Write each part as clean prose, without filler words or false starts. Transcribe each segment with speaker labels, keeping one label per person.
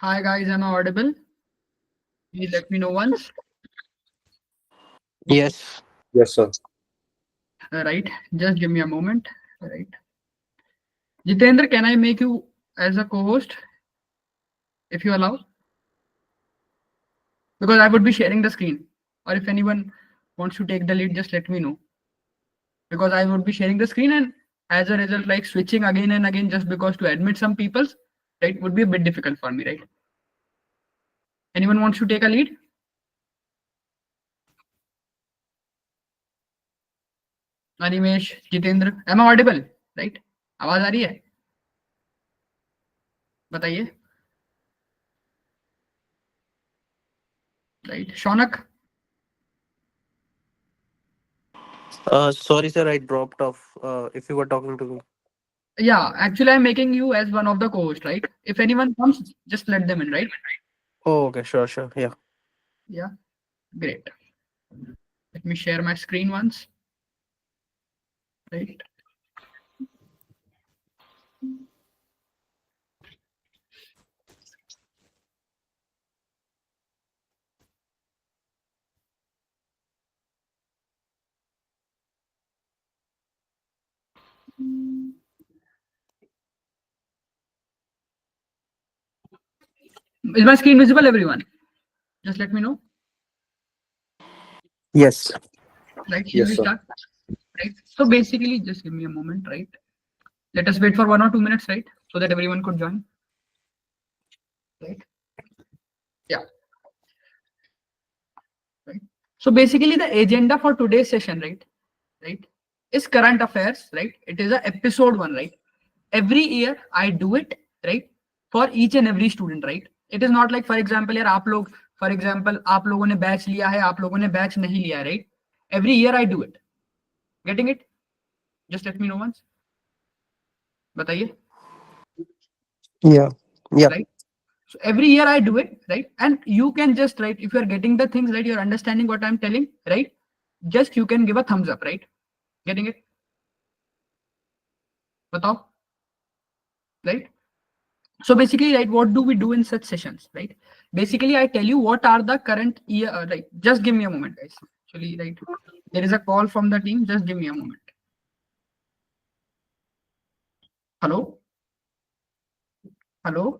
Speaker 1: Hi guys, am I audible? Please let me know once.
Speaker 2: Yes.
Speaker 3: Yes, sir.
Speaker 1: Right, just give me a moment. Right. Jitendra, can I make you as a co-host if you allow? Because I would be sharing the screen. Or if anyone wants to take the lead, just let me know. Because I would be sharing the screen and as a result, like switching again and again just because to admit some people's, right, would be a bit difficult for me, right? Anyone wants to take a lead? Animesh, Jitendra, am I audible? Right? आवाज आ रही है? बताइए. Right. Shaunak?
Speaker 2: Sorry, sir, I dropped off. If you were talking to me.
Speaker 1: Yeah, actually, I'm making you as one of the co-hosts, right? If anyone comes, just let them in, right?
Speaker 2: Oh, okay, sure. Yeah.
Speaker 1: Yeah, great. Let me share my screen once, right? Is my screen visible, everyone? Just let me know.
Speaker 2: Yes.
Speaker 1: Right, shall
Speaker 3: Yes,
Speaker 1: we
Speaker 3: sir.
Speaker 1: start? Right. So basically, just give me a moment, right? Let us wait for 1 or 2 minutes, right? So that everyone could join. Right. Yeah. Right. So basically, the agenda for today's session, right? Right, is current affairs, right? It is a episode 1, right? Every year I do it, right? For each and every student, right? It is not like, for example, यार आप लोग, for example, आप लोगों ने batch लिया है, आप लोगों ने बैच नहीं लिया है, right? Every year I do it. Getting it? Just let me know once. बताइए.
Speaker 2: Yeah. Yeah.
Speaker 1: Right? So every year I do it, right? And you can just, right, if you're getting the things right, you're understanding what I'm telling, right? Just you can give a thumbs up, right? Getting it? बताओ. Right? So basically, right, what do we do in such sessions, right? Basically, I tell you what are the current year, right? Just give me a moment, guys. Actually, right, there is a call from the team. Just give me a moment. Hello? Hello?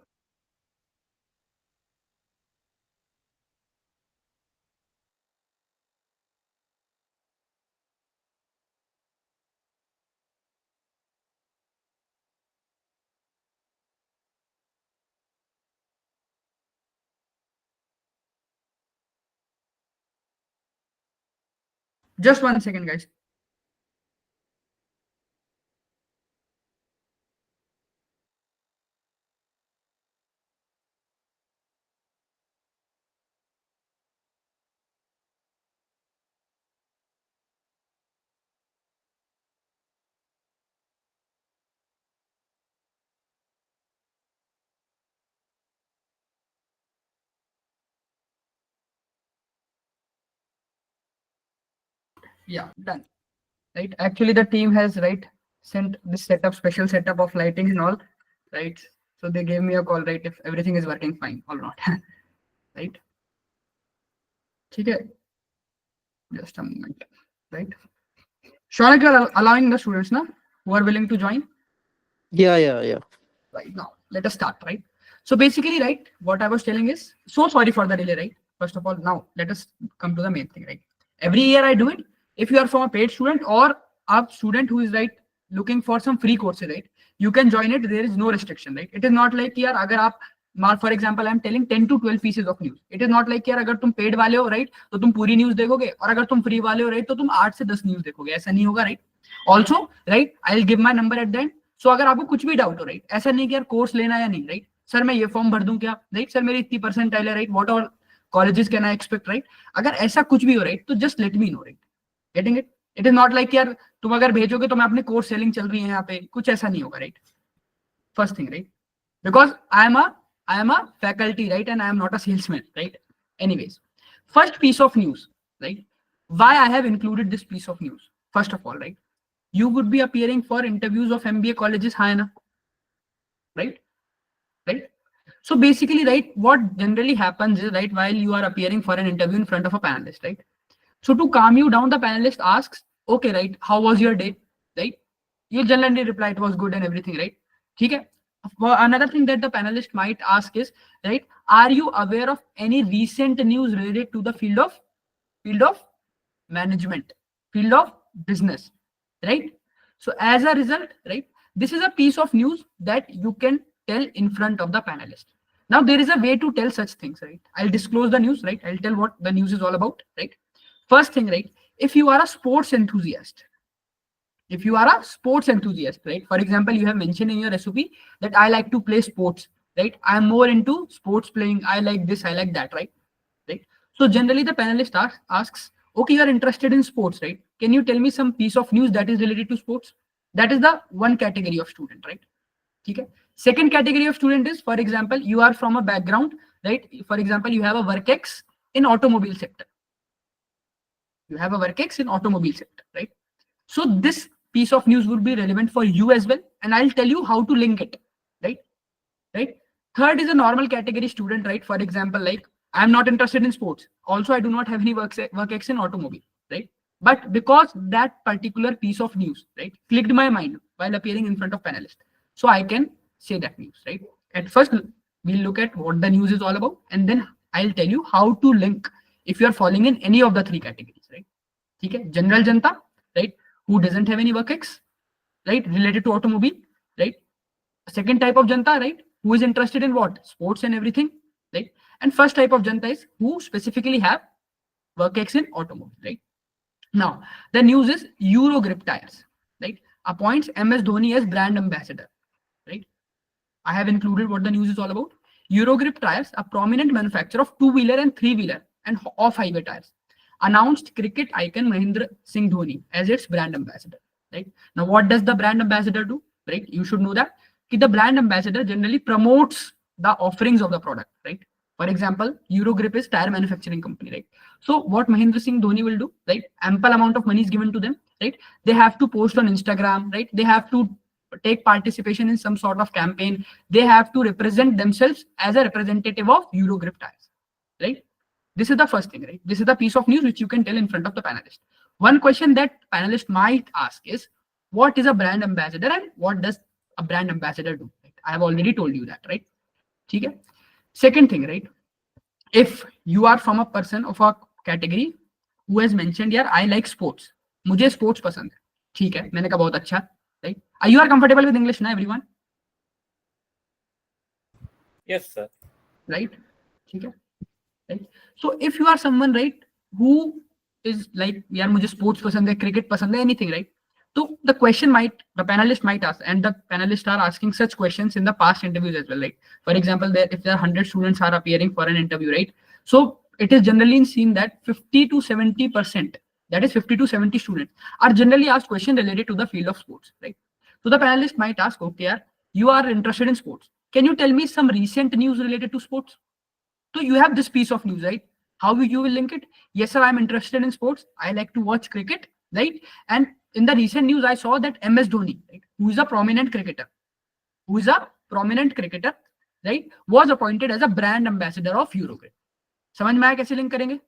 Speaker 1: Just 1 second, guys. Yeah, done. Right. Actually, the team has, right, sent this setup, special setup of lighting and all, right? So they gave me a call, right, if everything is working fine or not. Right? Okay. Just a moment. Right? Sure, you're allowing the students now who are willing to join.
Speaker 2: Yeah.
Speaker 1: Right, now let us start, right? So basically, right, what I was telling is, so sorry for the delay, right? First of all, now let us come to the main thing, right? Every year I do it. If you are from a paid student or a student who is, right, looking for some free courses, right, you can join it. There is no restriction, right? It is not like यार अगर आप, for example, I'm telling 10 to 12 pieces of news. It is not like यार अगर तुम paid वाले हो, right, तो तुम पूरी न्यूज देखोगे, और अगर तुम फ्री वाले हो, right, तो तुम 8 से 10 न्यूज देखोगे. ऐसा नहीं होगा, right? Also, right, I'll give my number at the end. सो अगर आपको कुछ भी डाउट हो, राइट, ऐसा नहीं कि यार कोर्स लेना या नहीं, राइट, सर मैं ये फॉर्म भर दूं क्या, राइट, सर मेरी इतनी परसेंटाइल है, right, what all colleges can I expect, right, अगर ऐसा कुछ भी हो, राइट, तो just let me know, right. Getting it? It is not like यार तुम अगर भेजोगे तो मैं अपने कोर्स सेलिंग चल रही है यहाँ पे, कुछ ऐसा नहीं होगा, right. First thing, right, because I am a faculty, right, and I am not a salesman, right. Anyways, first piece of news, right? Why I have included this piece of news? First of all, right, you would be appearing for interviews of MBA colleges, हाँ है ना, right? Right? So basically, right, what generally happens is, right, while you are appearing for an interview in front of a panelist, right? So to calm you down, the panelist asks, okay, right, how was your day? Right? You generally reply, it was good and everything, right? Okay. Another thing that the panelist might ask is, right, are you aware of any recent news related to the field of management, field of business, right? So as a result, right, this is a piece of news that you can tell in front of the panelist. Now there is a way to tell such things, right? I'll disclose the news, right? I'll tell what the news is all about, right? First thing, right, if you are a sports enthusiast, right? For example, you have mentioned in your SOP that I like to play sports, right? I'm more into sports playing. I like this, I like that, right? Right. So generally the panelist asks, okay, you are interested in sports, right? Can you tell me some piece of news that is related to sports? That is the one category of student, right? Okay. Second category of student is, for example, you are from a background, right? For example, you have a work ex in automobile sector. You have a work ex in automobile sector, right? So this piece of news would be relevant for you as well, and I'll tell you how to link it, right? Right. Third is a normal category student, right? For example, like I'm not interested in sports. Also, I do not have any work ex in automobile, right? But because that particular piece of news, right, clicked my mind while appearing in front of panelists, so I can say that news, right? At first, we'll look at what the news is all about, and then I'll tell you how to link if you are falling in any of the three categories, right? Okay, general janta, right, who doesn't have any work ex, right, related to automobile, right? Second type of janta, right, who is interested in what, sports and everything, right? And first type of janta is who specifically have work ex in automobile, right? Now the news is Eurogrip tires, right, appoints MS Dhoni as brand ambassador, right? I have included what the news is all about. Eurogrip tires, a prominent manufacturer of two-wheeler and three-wheeler and off-highway tires, announced cricket icon Mahendra Singh Dhoni as its brand ambassador, right? Now what does the brand ambassador do, right? You should know that the brand ambassador generally promotes the offerings of the product, right? For example, Eurogrip is tire manufacturing company, right? So what Mahendra Singh Dhoni will do, right? Ample amount of money is given to them, right? They have to post on Instagram, right? They have to take participation in some sort of campaign. They have to represent themselves as a representative of Eurogrip tires, right? This is the first thing, right? This is the piece of news which you can tell in front of the panelist. One question that panelist might ask is, what is a brand ambassador and what does a brand ambassador do? Right? I have already told you that, right? Okay. Second thing, right? If you are from a person of a category who has mentioned, यार, I like sports. मुझे sports पसंद है. ठीक है, मैंने कहा बहुत अच्छा, right? Are you comfortable with English now, everyone?
Speaker 3: Yes, sir.
Speaker 1: Right? ठीक है. Right? So if you are someone, right, who is like, यार मुझे sports पसंद है, cricket पसंद है, anything, right? So the panelist might ask, and the panelists are asking such questions in the past interviews as well. Like, for example, if there are 100 students are appearing for an interview, right? So it is generally seen that 50 to 70%, that is 50 to 70 students, are generally asked questions related to the field of sports, right? So the panelist might ask, okay, you are interested in sports. Can you tell me some recent news related to sports? So you have this piece of news, right? How you will link it? Yes, sir, I'm interested in sports. I like to watch cricket, right? And in the recent news, I saw that MS Dhoni, right, who is a prominent cricketer, right, was appointed as a brand ambassador of Eurogrip. समझ में आया कैसे link करेंगे?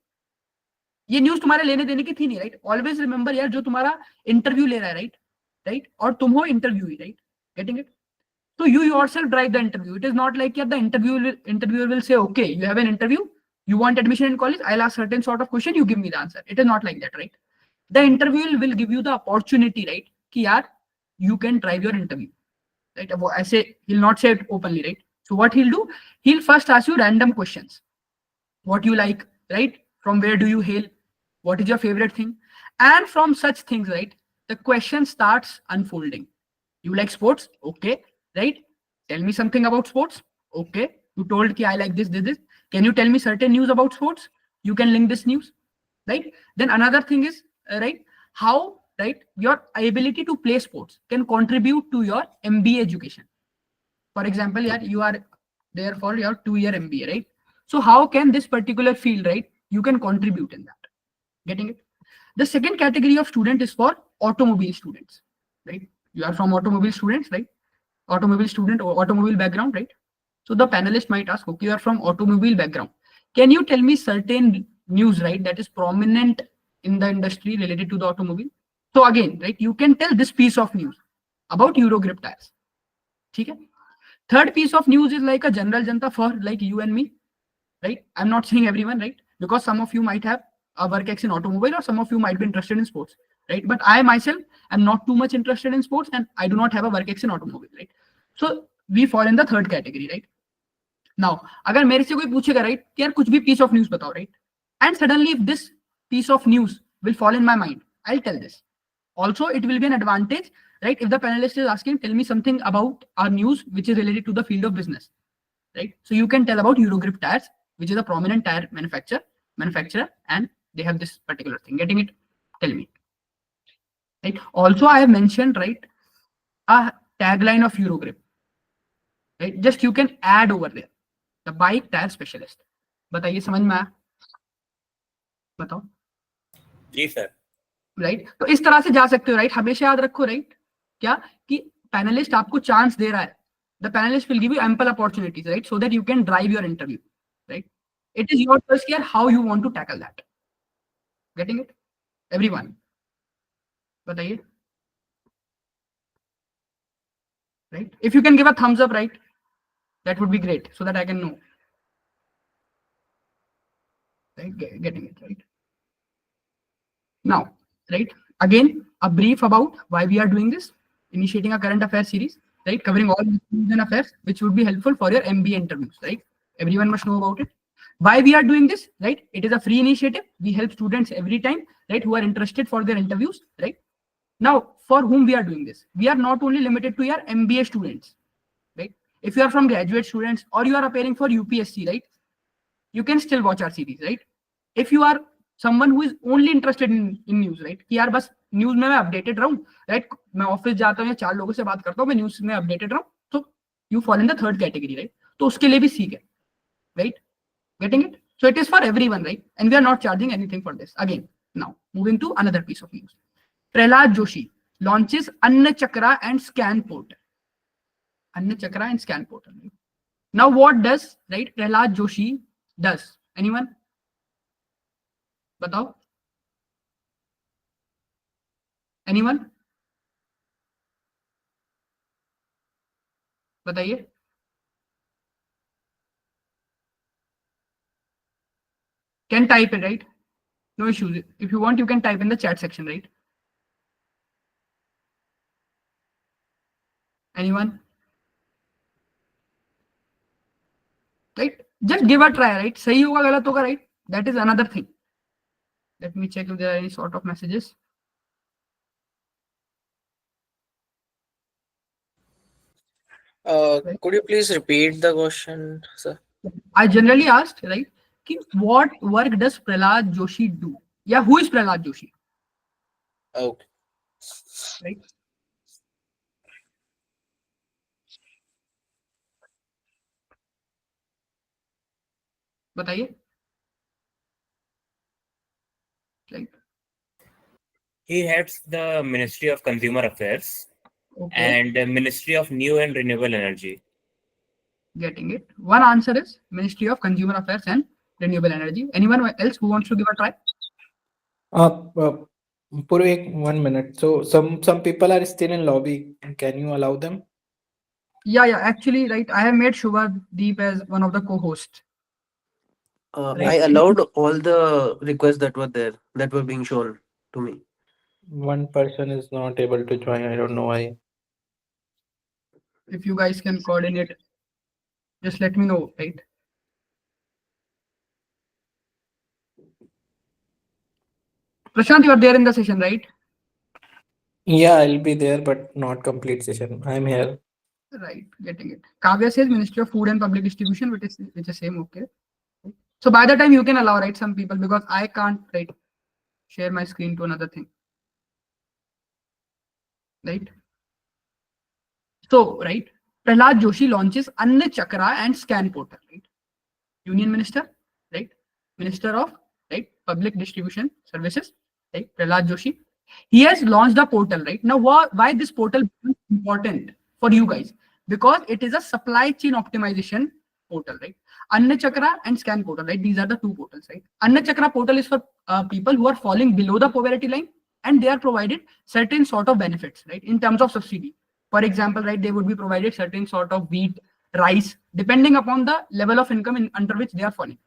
Speaker 1: ये news तुम्हारे लेने देने की थी नहीं, राइट? ऑलवेज रिमेंबर यार, जो तुम्हारा इंटरव्यू ले रहा है, राइट, और तुम हो interview, right? Getting it? So you yourself drive the interview. It is not like, yeah, the interviewer will say, okay, you have an interview, you want admission in college, I'll ask certain sort of question, you give me the answer. It is not like that, right? The interviewer will give you the opportunity, right? Ki yaar, you can drive your interview, right? I say, he'll not say it openly, right? So what he'll do, he'll first ask you random questions. What you like, right? From where do you hail? What is your favorite thing? And from such things, right, the question starts unfolding. You like sports? Okay. Right? Tell me something about sports. Okay. You told ki I like this. Can you tell me certain news about sports? You can link this news, right? Then another thing is, right, how, right, your ability to play sports can contribute to your MBA education. For example, yeah, you are there for your 2-year MBA, right? So how can this particular field, right, you can contribute in that? Getting it? The second category of student is for automobile students, right? You are from automobile students, right? Automobile student or automobile background, right? So the panelist might ask, okay, you are from automobile background. Can you tell me certain news, right, that is prominent in the industry related to the automobile? So again, right, you can tell this piece of news about Eurogrip tires. Okay? Third piece of news is like a general janta for like you and me, right? I'm not saying everyone, right? Because some of you might have a work ex in automobile or some of you might be interested in sports, right? But I myself am not too much interested in sports and I do not have a work ex in automobile, right? So we fall in the third category, right? Now, अगर मेरे से कोई पूछेगा, right, कि यार कुछ भी piece of news बताओ, right? And suddenly if this piece of news will fall in my mind, I'll tell this. Also, it will be an advantage, right? If the panelist is asking, tell me something about our news which is related to the field of business, right? So you can tell about Eurogrip tires, which is a prominent tire manufacturer, and they have this particular thing. Getting it? Tell me. Right. Also, I have mentioned, right, a tagline of Eurogrip. Right. Just you can add over there the bike tire specialist. बताइए समझ में आया? बताओ.
Speaker 3: जी sir.
Speaker 1: Right, तो इस तरह से जा सकते हो, राइट. हमेशा याद रखो, राइट, क्या कि पैनलिस्ट आपको चांस दे रहा है. The panelist will give you ample opportunities, right, so that you can drive your interview, right? It is your choice here how you want to tackle that. Getting it? Everyone. बताइए. Right? If you can give a thumbs up, right, that would be great, so that I can know. Right? Getting it, right? Now, right, again, a brief about why we are doing this, initiating a current affairs series, right, covering all news and affairs, which would be helpful for your MBA interviews, right? Everyone must know about it. Why we are doing this, right? It is a free initiative. We help students every time, right, who are interested for their interviews, right? Now, for whom we are doing this? We are not only limited to your MBA students, right? If you are from graduate students or you are appearing for UPSC, right, you can still watch our series, right? If you are someone who is only interested in news, right, कि यार बस news में मैं updated रहूं, right, मैं office जाता हूं या 4 लोगों से बात करता हूं, मैं न्यूज में अपडेटेड रहूं, तो you fall in the third category, right? तो उसके लिए भी सीख है, right? Getting it? So it is for everyone, right? And we are not charging anything for this. Again, now moving to another piece of news. Prahlad Joshi launches Anna Chakra and Scan Portal. Anna Chakra and Scan Portal. Now what does, right, Prahlad Joshi does? Anyone? बताओ. Anyone? बताइए. Can type it, right? No issues. If you want, you can type in the chat section, right? Anyone? Right? Just give a try, right? सही होगा गलत होगा, right? That is another thing. Let me check if there are any sort of messages.
Speaker 3: Right. Could you please repeat the question, sir?
Speaker 1: I generally asked, right, कि what work does Prahlad Joshi do? Yeah, who is Prahlad Joshi?
Speaker 3: Okay.
Speaker 1: Right? बताइए. Right.
Speaker 3: He heads the Ministry of Consumer Affairs
Speaker 1: Okay.
Speaker 3: and the Ministry of New and Renewable Energy.
Speaker 1: Getting it. One answer is Ministry of Consumer Affairs and Renewable Energy. Anyone else who wants to give a try?
Speaker 4: Purvik, 1 minute. So some people are still in lobby. Can you allow them?
Speaker 1: Yeah. Actually, right, I have made Shubha Deep as one of the co-hosts.
Speaker 2: I allowed all the requests that were there, that were being shown to me.
Speaker 4: One person is not able to join. I don't know why.
Speaker 1: If you guys can coordinate, just let me know, right? Prashant, you are there in the session, right?
Speaker 4: Yeah, I'll be there, but not complete session. I'm here.
Speaker 1: Right, getting it. Kavya says Ministry of Food and Public Distribution, which is same, okay. So by the time you can allow, right, some people, because I can't, right, share my screen to another thing. Right? So, right, Prahlad Joshi launches Anna Chakra and Scan Portal, right? Union Minister, right? Minister of, right, Public Distribution Services, right? Prahlad Joshi. He has launched a portal, right? Now, why this portal becomes important for you guys? because it is a supply chain optimization portal, right? Anna Chakra and Scan portal, right? These are the two portals, right? Anna Chakra portal is for people who are falling below the poverty line, and they are provided certain sort of benefits, right? In terms of subsidy. For example, right, they would be provided certain sort of wheat, rice, depending upon the level of income under which they are falling,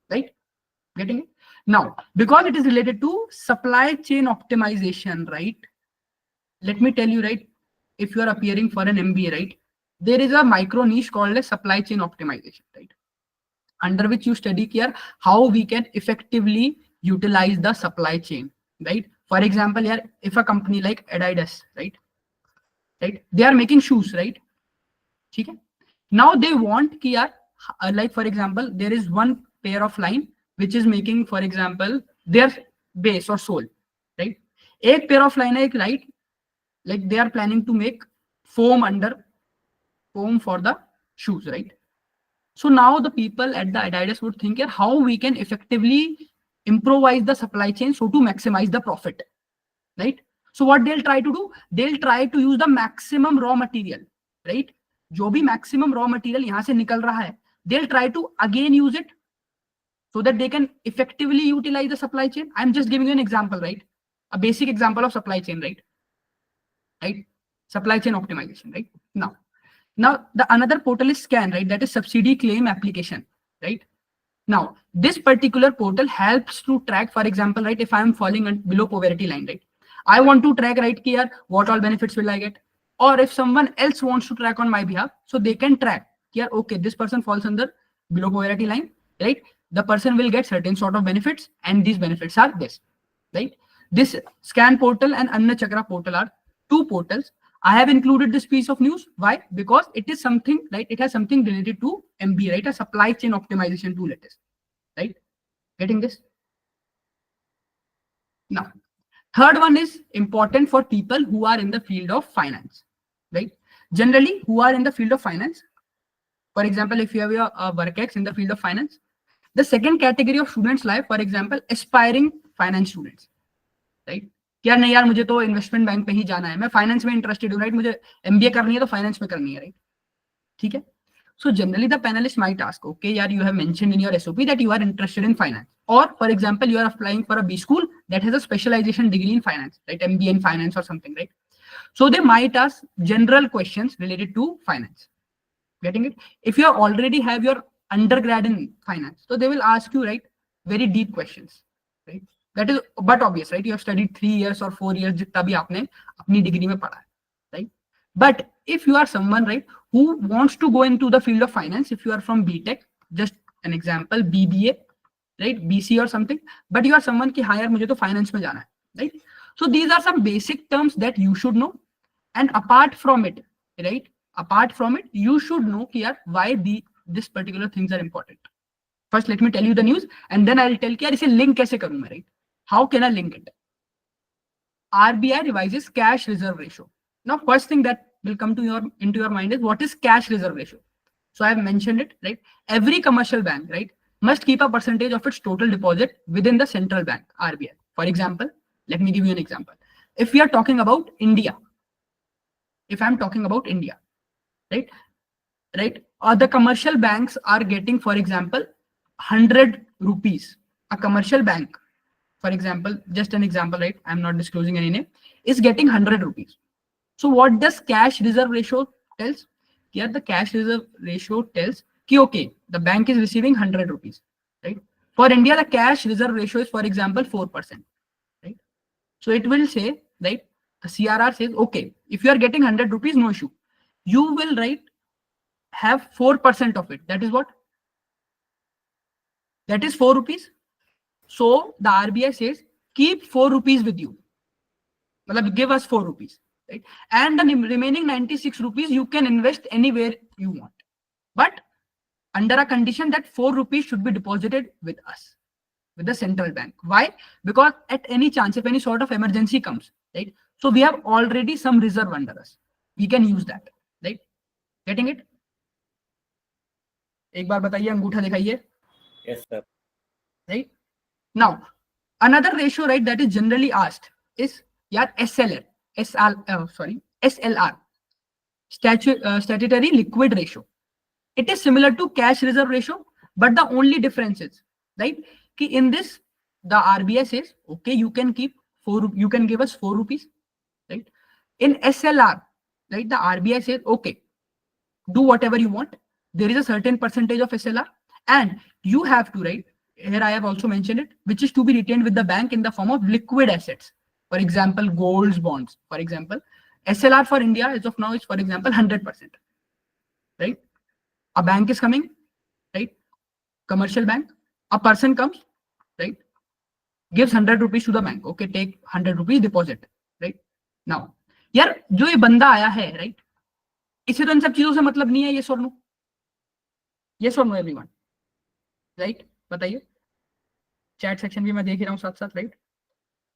Speaker 1: right? Getting it? Now, because it is related to supply chain optimization, right? Let me tell you, right? If you are appearing for an MBA, right, there is a micro niche called as supply chain optimization, right? Under which you study here how we can effectively utilize the supply chain, right? For example, here, if a company like Adidas, right, they are making shoes, right? Okay. Now they want कि यार, like for example, there is one pair of line which is making, for example, their base or sole, right? एक pair of line है, right? Like they are planning to make foam for the shoes, right? So now the people at the Adidas would think here how we can effectively improvise the supply chain so to maximize the profit, right? So what they'll try to do, they'll try to use the maximum raw material, right? जो भी maximum raw material यहाँ से निकल रहा है, they'll try to again use it so that they can effectively utilize the supply chain. I'm just giving you an example, right? A basic example of supply chain, right? Right? Supply chain optimization, right? Now the another portal is Scan, right? That is subsidy claim application, right? Now this particular portal helps to track, for example, right, if I am falling below poverty line, right, I want to track, right, here what all benefits will I get, or if someone else wants to track on my behalf, so they can track here, okay, this person falls under below poverty line, right? The person will get certain sort of benefits, and these benefits are this, right? This Scan portal and Anna Chakra portal are two portals. I have included this piece of news. Why? Because it is something, right? It has something related to MBA, right? A supply chain optimization tool it is, right? Getting this? Now, third one is important for people who are in the field of finance, right? Generally, who are in the field of finance. For example, if you have your work in the field of finance, the second category of students lie, for example, aspiring finance students, right? यार नहीं यार मुझे तो investment bank पे ही जाना है, मैं finance में इंटरेस्टेड हूँ, राइट? मुझे एमबीए करनी है तो फाइनेंस में करनी है, राइट? ठीक है. So generally the panelists might ask, okay, yaar, you have mentioned in your SOP that you are interested in finance, or for example you are applying for a B school that has a specialization degree in finance, right? MBA in finance or something, right? So they might ask general questions related to finance. Getting it? If you already have your undergrad in finance, so they will ask you, right, very deep questions, right? That is but obvious, right? You have studied 3 years or 4 years जितना भी आपने अपनी degree में पढ़ा है, right? But if you are someone, right, who wants to go into the field of finance, if you are from BTech, just an example, BBA, right, BC or something, but you are someone ki हाँ यार मुझे तो finance में जाना है, right? So these are some basic terms that you should know, and apart from it, right, apart from it, you should know कि यार why this particular things are important. First, let me tell you the news, and then I'll tell कि यार इसे link कैसे करूँ मैं, right? How can I link it? RBI revises cash reserve ratio. Now, first thing that will come to into your mind is what is cash reserve ratio? So I have mentioned it, right? Every commercial bank, right, must keep a percentage of its total deposit within the central bank, RBI. For example, let me give you an example. If we are talking about India, if I'm talking about India, right, the commercial banks are getting, for example, 100 rupees. A commercial bank, for example, just an example, right, I'm not disclosing any name, is getting 100 rupees. So what does cash reserve ratio tells? Here the cash reserve ratio tells कि okay, the bank is receiving 100 rupees, right? For India, the cash reserve ratio is, for example, 4%, right? So it will say, right, the CRR says, okay, if you are getting 100 rupees, no issue. You will, right, have 4% of it. That is what? That is 4 rupees. So the RBI says, keep 4 rupees with you. Give us 4 rupees. Right? And the remaining 96 rupees you can invest anywhere you want, but under a condition that 4 rupees should be deposited with us, with the central bank. Why? Because at any chance, if any sort of emergency comes, right, so we have already some reserve under us, we can use that, right? Getting it? एक बार बताइए, अंगूठा दिखाइए.
Speaker 3: Yes, sir.
Speaker 1: Right? Now, another ratio, right, that is generally asked is यार SLR. SLR. statutory liquid ratio. It is similar to cash reserve ratio, but the only difference is, right, ki in this the RBI says, okay, you can keep you can give us 4 rupees, right? In SLR, right, the RBI says, okay, do whatever you want. There is a certain percentage of SLR, and you have to, right? Here I have also mentioned it, which is to be retained with the bank in the form of liquid assets. For example, golds, bonds. For example, SLR for India as of now is, for example, 100%. Right? A bank is coming, right? Commercial bank. A person comes, right? Gives 100 rupees to the bank. Okay, take 100 rupees deposit. Right? Now, यार जो ये बंदा आया है, right? इसे तो इन सब चीजों से मतलब नहीं है, ये और नो, ये और नो एवरीवन, राइट? बताइए, चैट सेक्शन भी मैं देख ही रहा हूँ साथ साथ, राइट?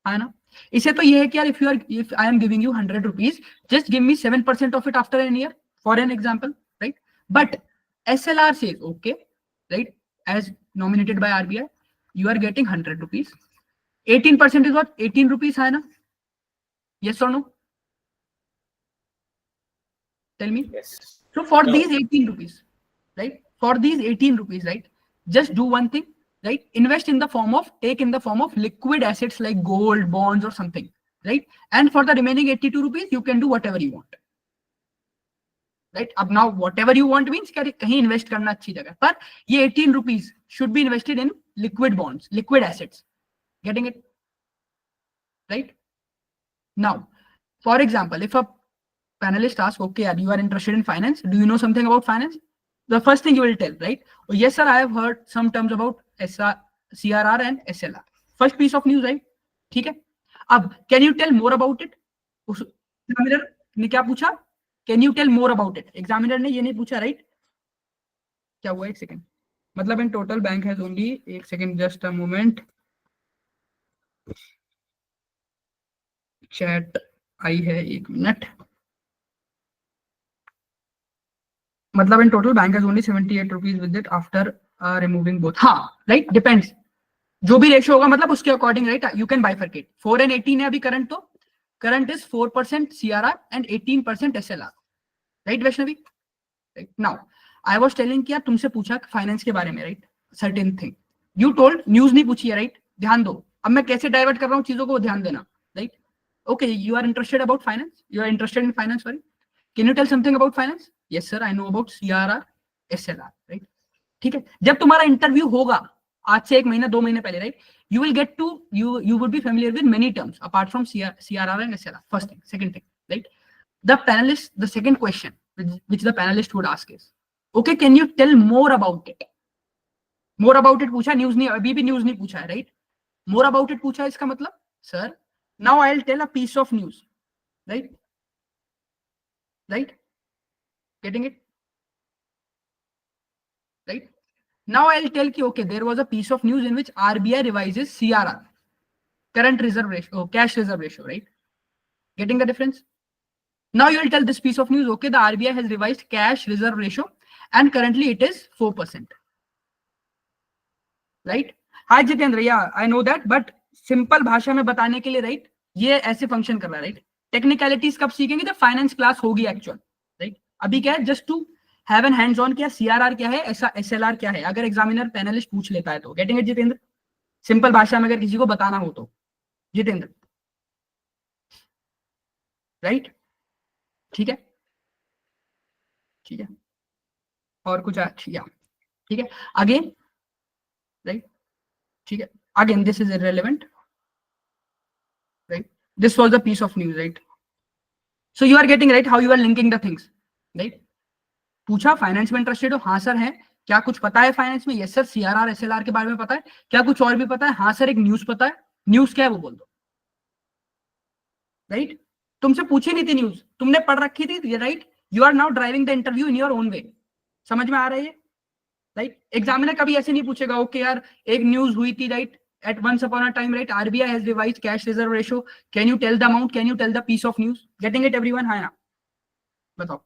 Speaker 1: है ना? इसे तो ये है कि यार if I am giving you 100 rupees, just give me 7% of it after an year, for an example, right? But SLR says, okay, right, as nominated by RBI, you are getting 100 rupees. 18% is what? 18 rupees, है ना? Yes or no? Tell me.
Speaker 3: Yes.
Speaker 1: So for
Speaker 3: No.
Speaker 1: these 18 rupees, right? For these 18 rupees, right? Just do one thing, right? Invest in the form of, take in the form of liquid assets like gold, bonds or something, right? And for the remaining 82 rupees, you can do whatever you want. Right? Ab now whatever you want means kahin invest karna achhi jagah. Par ye 18 rupees should be invested in liquid bonds, liquid assets. Getting it? Right? Now, for example, if a panelist asks, okay, you are interested in finance, do you know something about finance? The first thing you will tell, right? Oh, yes, sir, I have heard some terms about CRR and SLR. First piece of news, right? ठीक है? अब, can you tell more about it? Examiner ने क्या पूछा? Can you tell more about it? Examiner ने ये नहीं पूछा, right? क्या हुआ? एक सेकंड. मतलब in total bank has only, एक second, just a moment. Chat आई है, एक मिनट. मतलब in total bank has only 78 rupees with it after removing both. हाँ, right, depends. जो भी रेशियो होगा मतलब उसके according, right, you can bifurcate. 4 and 18 है अभी करंट, तो current is 4% CRR and 18% SLR, right Vaishnavi? Right. Now I was telling कि यार तुमसे पूछा फाइनेंस के बारे में, right, certain thing. You told news नहीं पूछी है, राइट? ध्यान दो, अब मैं कैसे डाइवर्ट कर रहा हूँ चीजों को, ध्यान देना, right? Okay, you are interested about finance, you are interested in finance, sorry. Can you tell something about finance? Yes sir, I know about CRR, SLR, right? ठीक है. जब तुम्हारा इंटरव्यू होगा आज से 1 महीना 2 महीने पहले, right, you will get to, you would be familiar with many terms apart from CRR and SLR. First thing. Second thing, right? The second question which the panelist would ask is, okay, can you tell more about it? More about it पूछा, news नहीं, अभी भी news नहीं पूछा है, right? More about it पूछा, इसका मतलब, sir, now I'll tell a piece of news, right? Right? Getting it? Right? Now I'll tell you, okay, there was a piece of news in which RBI revises CRR, current reserve ratio, cash reserve ratio, right? Getting the difference? Now you will tell this piece of news, okay, the RBI has revised cash reserve ratio and currently it is 4%. Right? Hi Jitendra, yeah, I know that, but simple भाषा में बताने के लिए, right, ये ऐसे function कर रहा है, right? Technicalities कब सीखेंगे जब फाइनेंस क्लास होगी एक्चुअल, right? अभी क्या है, just to have an hands on, क्या CRR क्या है, ऐसा SLR क्या है, अगर एग्जामिनर पैनलिस्ट पूछ लेता है तो. Getting it Jitendra? सिंपल भाषा में अगर किसी को बताना हो तो, जितेंद्र, राइट? ठीक है, ठीक है. और कुछ ठीक है. अगेन, राइट, ठीक है. Again this is irrelevant, right? This was the piece of news, right? So you are getting, right, how you are linking the things, right? पूछा फाइनेंस में इंटरेस्टेड हो, हाँ सर है. क्या कुछ पता है फाइनेंस में? यस सर, CRR SLR के बारे में पता है. क्या कुछ और भी पता है? हाँ सर, एक न्यूज पता है. न्यूज क्या है वो बोल दो, राइट? तुमसे पूछी नहीं थी न्यूज, तुमने पढ़ रखी थी, right? You are now driving the interview in your own way. समझ में आ रहा है ये, राइट? एग्जामिनर कभी ऐसे नहीं पूछेगा, ओके यार एक न्यूज हुई थी, right, at once upon a time, right, RBI has revised cash reserve ratio, can you tell the amount, can you tell the piece of news? Getting it everyone? हाँ ना, बताओ,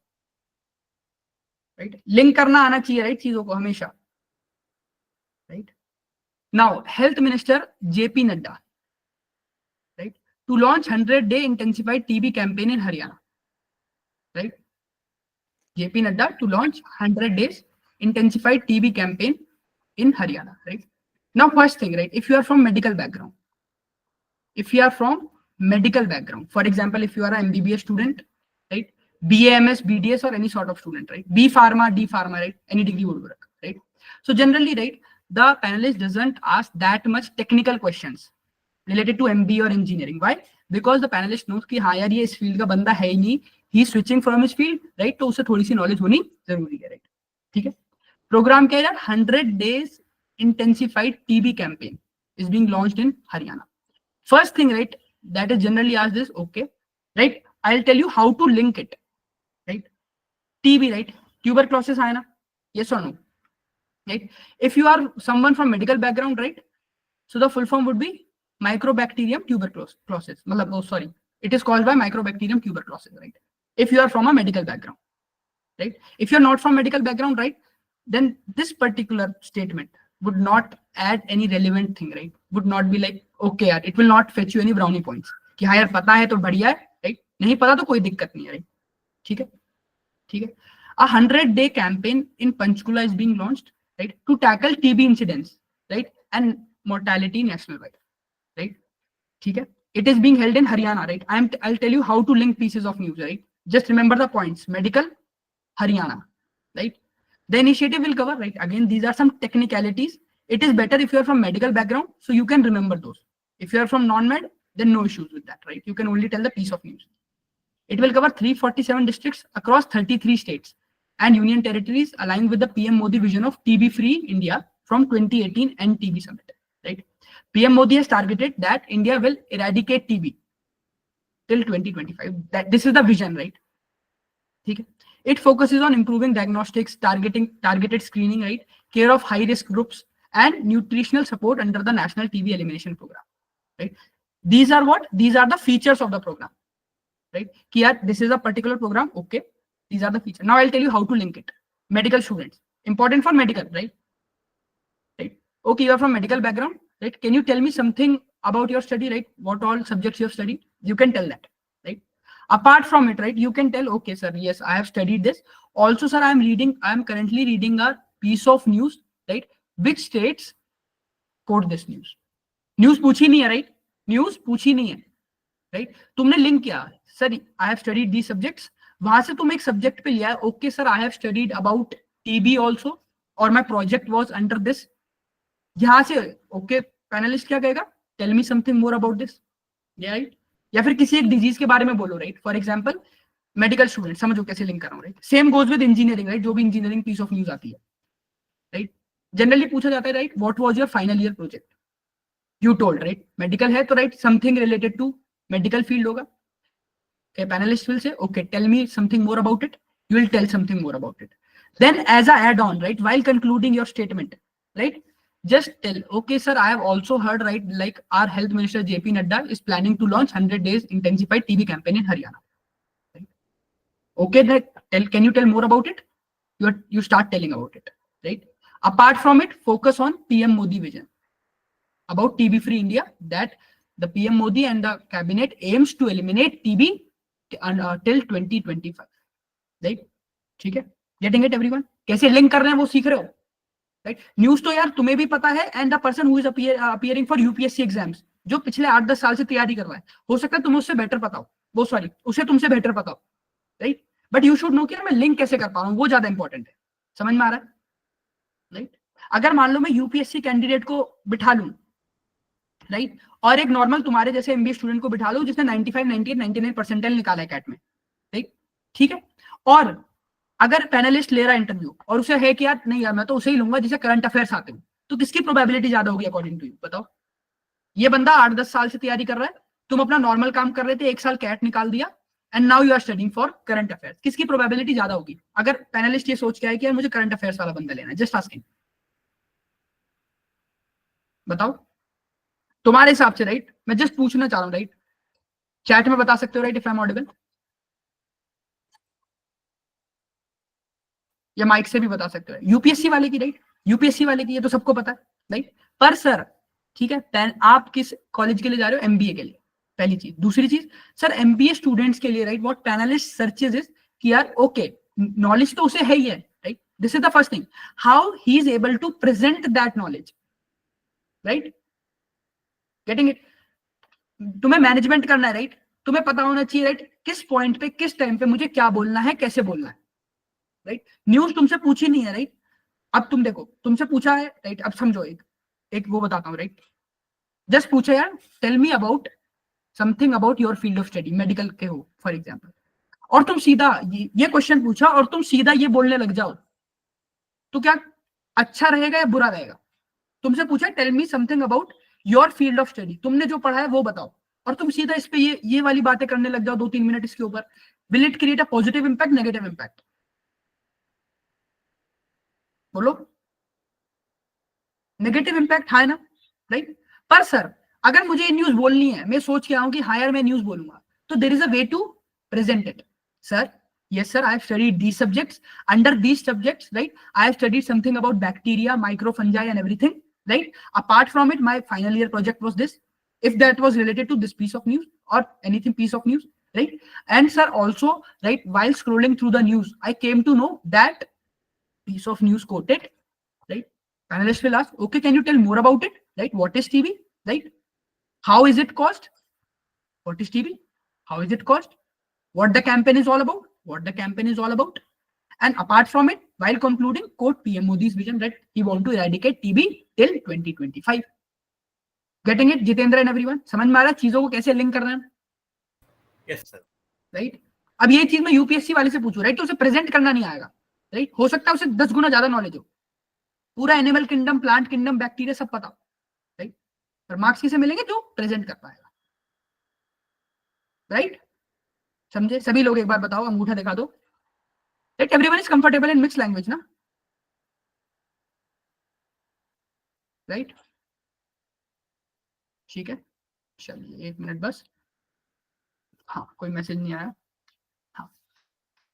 Speaker 1: राइट? लिंक करना आना चाहिए, right, चीजों को हमेशा, right? Now health minister JP Nadda, right, to launch 100-day intensified TB campaign in Haryana, right? JP Nadda to launch 100 days intensified TB campaign in Haryana, right? Now, first thing, right? If you are from medical background, for example, if you are an MBBS student, right? BAMS, BDS, or any sort of student, right? B Pharma, D Pharma, right? Any degree would work, right? So generally, right, the panelist doesn't ask that much technical questions related to MBA or engineering. Why? Because the panelist knows कि हाँ यार ये इस field का बंदा है ही नहीं, he is switching from his field, right? तो उसे थोड़ी सी नॉलेज होनी जरूरी है, right? ठीक है. प्रोग्राम क्या है यार? 100 days intensified TB campaign is being launched in Haryana. First thing, right, that is generally asked is, okay, right, I'll tell you how to link it, right? TB, right, tuberculosis है ना? Yes or no? Right? If you are someone from medical background, right, so the full form would be Microbacterium tuberculosis. Sorry, it is caused by Microbacterium tuberculosis, right? If you are from a medical background, right? If you're not from medical background, right, then this particular statement would not add any relevant thing, right? Would not be like, okay, yaar, it will not fetch you any brownie points. कि हाँ यार पता है तो बढ़िया है, right? नहीं पता तो कोई दिक्कत नहीं है, right? ठीक है, ठीक है. A 100-day campaign in Panchkula is being launched, right, to tackle TB incidents, right, and mortality nationwide, right? ठीक है. It is being held in Haryana, right? I'll tell you how to link pieces of news, right? Just remember the points. Medical, Haryana, right? The initiative will cover, right? Again, these are some technicalities. It is better if you are from medical background, so you can remember those. If you are from non-med, then no issues with that, right? You can only tell the piece of news. It will cover 347 districts across 33 states and union territories, aligned with the PM Modi vision of TB-free India from 2018 and TB Summit, right? PM Modi has targeted that India will eradicate TB till 2025. That this is the vision, right? Okay. It focuses on improving diagnostics, targeted screening, right? Care of high-risk groups and nutritional support under the National TB Elimination Program, right? These are what? These are the features of the program, right? Here, this is a particular program. Okay. These are the features. Now I'll tell you how to link it. Medical students, important for medical, right? Right. Okay, you are from medical background, right? Can you tell me something about your study, right? What all subjects you have studied? You can tell that, right? Apart from it, right, you can tell, okay, sir, yes, I have studied this. Also, sir, I am currently reading a piece of news, right? Which states quote this news? News पूछी नहीं है, right? News पूछी नहीं है, right? तुमने link किया, sir, I have studied these subjects. वहां से तुम एक सब्जेक्ट पे लिया है, okay, sir, I have studied about TB also, और my project was under this. यहाँ से, okay, पैनलिस्ट क्या कहेगा? Tell me something more about this, right? या फिर किसी एक डिजीज के बारे में बोलो, right? For example medical student, समझो कैसे लिंक कर रहा हूं, right? Same goes with engineering, right? जो भी इंजीनियरिंग पीस ऑफ न्यूज आती है, राइट? जनरली पूछा जाता है, right, what was your final year project? You told, right? Medical है तो right, something related to medical field होगा. A panelist will say, okay, tell me something more about it. You will tell something more about it. Then as a add-on, right, while concluding your statement, right, just tell, okay, sir, I have also heard, right, like our health minister JP Nadda is planning to launch 100 days intensified TB campaign in Haryana. Right? Okay, that can you tell more about it? You start telling about it, right? Apart from it, focus on PM Modi vision about TB-free India, that the PM Modi and the cabinet aims to eliminate TB till 2025, right? ठीक है? Getting it, everyone? कैसे link कर रहे हैं वो सीख रहे हो, राइट? न्यूज तो यार तुम्हें भी पता है, and the person who is appearing for UPSC exams, जो पिछले 8-10 साल से तैयारी कर रहा है, हो सकता है तुम उससे बेटर पता हो, वो सॉरी उसे तुमसे बेटर पता हो, right? But you should know कि मैं लिंक कैसे कर पा रहा हूँ, वो ज्यादा इंपॉर्टेंट है. समझ में आ रहा है, राइट? अगर मान लो मैं यूपीएससी कैंडिडेट को बिठा लूं, राइट, और एक नॉर्मल तुम्हारे जैसे एमबीए स्टूडेंट को बिठा लूं जिसने 95, 98, 99 परसेंटाइल निकाला है कैट में, राइट? ठीक है. और अगर पैनलिस्ट ले रहा है इंटरव्यू और उसे है कि यार नहीं यार मैं तो उसे ही लूंगा जिसे करंट अफेयर्स आते हो, तो किसकी प्रोबेबिलिटी ज्यादा होगी अकॉर्डिंग टू यू? बताओ. ये बंदा 8-10 साल से तैयारी कर रहा है, तुम अपना नॉर्मल काम कर रहे थे, 1 साल कैट निकाल दिया, and now you are studying for current affairs. किसकी प्रोबेबिलिटी ज्यादा होगी? अगर पैनलिस्ट ये सोच के आए कि यार मुझे करंट अफेयर्स वाला बंदा लेना है, जस्ट आस्किंग, बताओ तुम्हारे हिसाब से, राइट? मैं जस्ट पूछना चाह रहा हूँ, राइट? चैट में बता सकते हो, right, if I am audible, या माइक से भी बता सकते हो. यूपीएससी वाले की, राइट? यूपीएससी वाले की ये तो सबको पता है, राइट? पर सर, ठीक है, आप किस कॉलेज के लिए जा रहे हो? एमबीए के लिए, पहली चीज. दूसरी चीज, सर एमबीए स्टूडेंट्स के लिए, right, what panelist searches is कि यार ओके, नॉलेज तो उसे है ही है, right? This is the first thing, how he is able to present that knowledge, right? Getting it? तुम्हें मैनेजमेंट करना है, राइट? तुम्हें पता होना चाहिए, राइट, किस पॉइंट पे किस टाइम पे मुझे क्या बोलना है, कैसे बोलना है, राइट? न्यूज तुमसे पूछी नहीं है, राइट? अब तुम देखो, तुमसे पूछा है, राइट? अब समझो, एक एक वो बताता हूँ, राइट? जस्ट पूछा यार, tell me about something about your field of study, medical के हो फॉर एग्जाम्पल, और तुम सीधा ये क्वेश्चन पूछा और तुम सीधा ये बोलने लग जाओ, तो क्या अच्छा रहेगा या बुरा रहेगा? तुमसे पूछा tell me something about your field of study, तुमने जो पढ़ा है वो बताओ, और तुम सीधा इस पे ये वाली बातें करने लग जाओ 2-3 मिनट इसके ऊपर, will it create a positive impact, negative impact? बोलो। नेगेटिव इंपैक्ट है ना, राइट? पर सर अगर मुझे ये न्यूज बोलनी है, मैं सोच के आऊं कि हाँ यार मैं न्यूज बोलूंगा, तो there is a way to present it. Sir, yes sir, I have studied these subjects. Under these subjects, right, I have studied something about bacteria, microfungi and everything, right? Apart from it, my final year project was this, if that was related to this piece of news or anything piece of news, right? And sir also, right, while scrolling through the news, I came to know that piece of news quoted, right? Panelists will ask, okay, can you tell more about it, right? What is TB, right? How is it caused? What is TB? How is it caused? What the campaign is all about? What the campaign is all about? And apart from it, while concluding, quote PM Modi's vision that he want to eradicate TB till 2025. Getting it, Jitendra and everyone? समझ में आ रहा है चीजों को कैसे link करना है?
Speaker 3: Yes, sir.
Speaker 1: Right? अब ये चीज मैं यूपीएससी वाले से पूछूं, राइट, तो उसे प्रेजेंट करना नहीं आएगा, राइट? हो सकता है उसे 10 गुना ज्यादा नॉलेज हो, पूरा animal kingdom, plant kingdom, bacteria सब पता, राइट? पर मार्क्स किसे मिलेंगे? जो प्रेजेंट कर पाएगा, राइट? समझे सभी लोग? एक बार बताओ, अंगूठा दिखा दो, right? Everyone is comfortable in mix language ना, राइट? ठीक है, चलिए 1 मिनट बस। हाँ, कोई मैसेज नहीं आया। हाँ,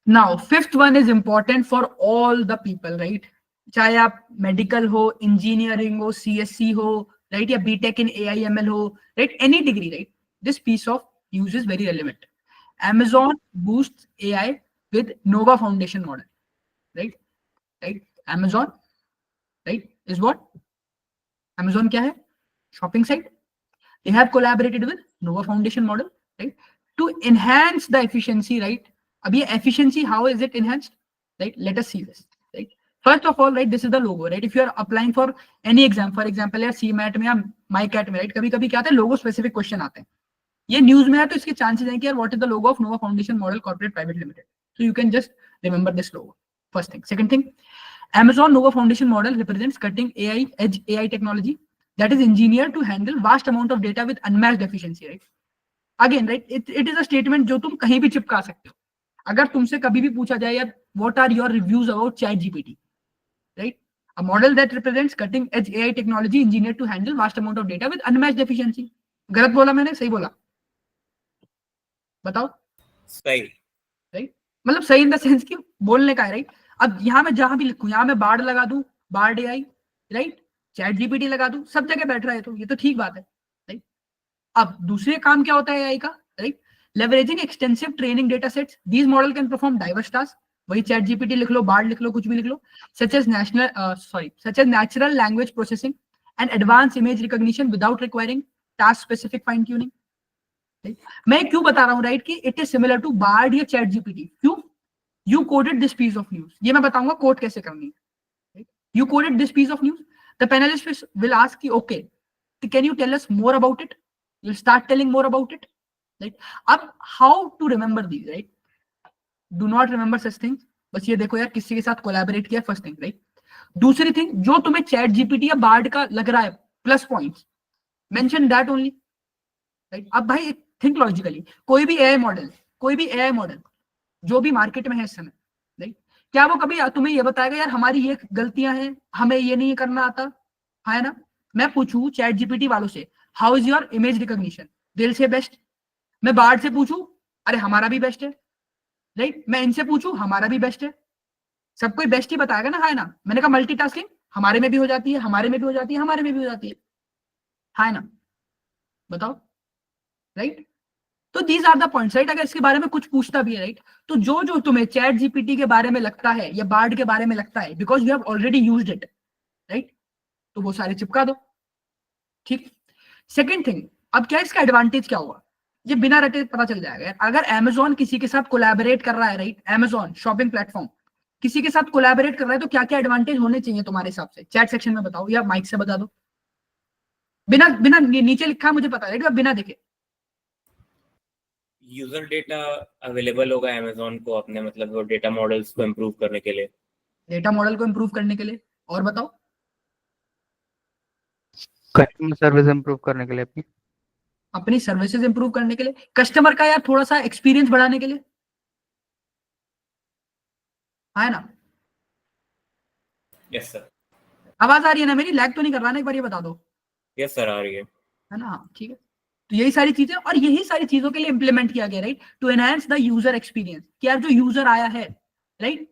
Speaker 1: now fifth one is important for all the people, right? चाहे आप मेडिकल हो, इंजीनियरिंग हो, सीएससी हो, राइट, या बीटेक इन एआईएमएल हो, right, any degree, right, this piece of news is very relevant. Amazon boosts AI with Nova Foundation model, right? Right? Amazon, right, is what? Amazon क्या है? Shopping site. They have collaborated with Nova Foundation model, right, to enhance the efficiency, right? अब ये efficiency, how is it enhanced? Right? Let us see this. Right? First of all, right, this is the logo, right? If you are applying for any exam, for example, यार CMAT में या MyCat में, right, कभी-कभी क्या आता है, logo specific question आते हैं। ये न्यूज में है तो इसके चांसेस हैं कि यार what is the logo of Nova foundation model corporate private limited, so you can just remember this logo, first thing. Second thing, Amazon Nova Foundation model represents cutting AI, edge AI technology that is engineered to handle vast amount of data with unmatched efficiency, right? Again, right, it is a statement जो तुम कहीं भी चिपका सकते हो। अगर तुमसे कभी भी पूछा जाए यार what are your reviews about ChatGPT, right? A model that represents cutting edge AI technology engineered to handle vast amount of data with unmatched efficiency. गलत बोला मैंने, सही बोला? बताओ।
Speaker 3: सही,
Speaker 1: राइट? मतलब सही इन द सेंस कि बोलने का है, राइट? अब यहाँ मैं जहां भी लिखूं, यहाँ मैं बार्ड लगा दूं, Bard AI, right, ChatGPT लगा दूं, सब जगह बैठ रहा है, तो ये तो ठीक बात है, राइट? अब दूसरे काम क्या होता है एआई का, right? Leveraging extensive training data sets, these model can perform diverse task, वही चैट जीपीटी लिख लो, बार्ड लिख लो, कुछ भी लिख लो, such as natural language processing and advance image recognition without requiring task specific fine tuning. मैं क्यों बता रहा हूं, राइट, कि it is similar to Bard या चैट जीपीटी? क्यों? You coded this piece of news, ये मैं बताऊंगा कोड कैसे करनी है। You coded this piece of news, the panelist will ask कि okay, can you tell us more about it? You will start telling more about it, right? अब how to remember these, right? Do not remember such things, बस ये देखो यार किसी के साथ collaborate किया, फर्स्ट थिंग, राइट? दूसरी थिंग, जो तुम्हें चैट जीपीटी या बार्ड का लग रहा है plus points, mention that only, right? अब भाई थिंक लॉजिकली, कोई भी एआई मॉडल जो भी मार्केट में है इस समय, राइट, क्या वो कभी तुम्हें ये बताएगा यार हमारी ये गलतियां हैं, हमें ये नहीं करना आता है ना? मैं पूछूं चैट जीपीटी वालों से how is your image recognition, दिल से बेस्ट। मैं बार्ड से पूछूं, अरे हमारा भी बेस्ट है, राइट? मैं इनसे पूछूं, हमारा भी बेस्ट है। सब कोई बेस्ट ही बताएगा ना, है ना? मैंने कहा मल्टीटास्किंग हमारे में भी हो जाती है, हमारे में भी हो जाती है, हमारे में भी हो जाती है ना? बताओ, राइट? तो these are the points, right? अगर इसके बारे में कुछ पूछता भी है, राइट, तो जो जो तुम्हें चैट जीपीटी के बारे में लगता है या बार्ड के बारे में लगता है, because you have already used it, right, तो वो सारे चिपका दो, ठीक। सेकेंड थिंग, अब क्या इसका एडवांटेज क्या हुआ, ये बिना रटे पता चल जाएगा। अगर Amazon किसी के साथ कोलैबोरेट कर रहा है, राइट, Amazon शॉपिंग प्लेटफॉर्म किसी के साथ कोलैबोरेट कर रहा है, तो क्या क्या एडवांटेज होने चाहिए तुम्हारे हिसाब से? चैट सेक्शन में बताओ या माइक से बता दो, बिना बिना नीचे लिखा है मुझे पता है, राइट, बिना देखे।
Speaker 3: यूजर डेटा अवेलेबल होगा अमेजोन को अपने मतलब वो डेटा मॉडल्स को इम्प्रूव करने के लिए।
Speaker 1: डेटा मॉडल को इम्प्रूव करने के लिए, और बताओ?
Speaker 5: कस्टमर सर्विस इम्प्रूव करने के लिए
Speaker 1: अपनी सर्विसेज इंप्रूव करने के लिए, कस्टमर का यार थोड़ा सा एक्सपीरियंस बढ़ाने के लिए, है ना?
Speaker 3: Yes sir.
Speaker 1: आवाज आ रही है ना मेरी? लैग तो नहीं कर रहा ना? एक बार ये बता दो।
Speaker 3: यस सर, आ रही है
Speaker 1: ना? हाँ, ठीक है। तो यही सारी चीजें, और यही सारी चीजों के लिए इंप्लीमेंट किया गया, right, to enhance the user experience. कि यार जो यूजर आया है, राइट,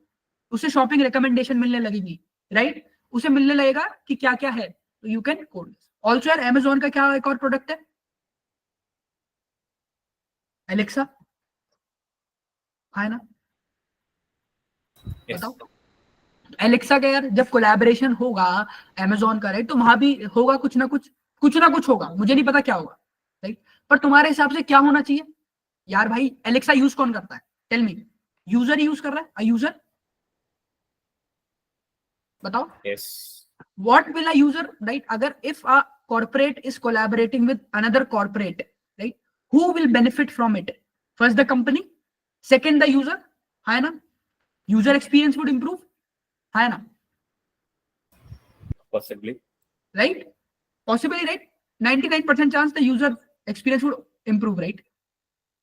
Speaker 1: उसे शॉपिंग रिकमेंडेशन मिलने लगेगी, राइट, उसे मिलने लगेगा कि क्या क्या है, तो यू कैन कोड। ऑल्सो यार Amazon का क्या एक और प्रोडक्ट है? एलेक्सा, है ना?
Speaker 3: यस।
Speaker 1: बताओ। एलेक्सा का यार जब कोलैबोरेशन होगा Amazon का, राइट, तो वहां भी होगा कुछ ना कुछ होगा, मुझे नहीं पता क्या होगा, राइट, पर तुम्हारे हिसाब से क्या होना चाहिए यार? भाई एलेक्सा यूज कौन करता है? Tell me. यूजर यूज कर रहा है, यूजर, बताओ।
Speaker 3: Yes.
Speaker 1: What will a user, right? Agar if a corporate is collaborating with another corporate, right? Who will benefit from it? First the company, second the user, है ना? User experience would improve, है ना?
Speaker 3: Possibly.
Speaker 1: Right? Possibly, right? 99% chance the user experience would improve, right?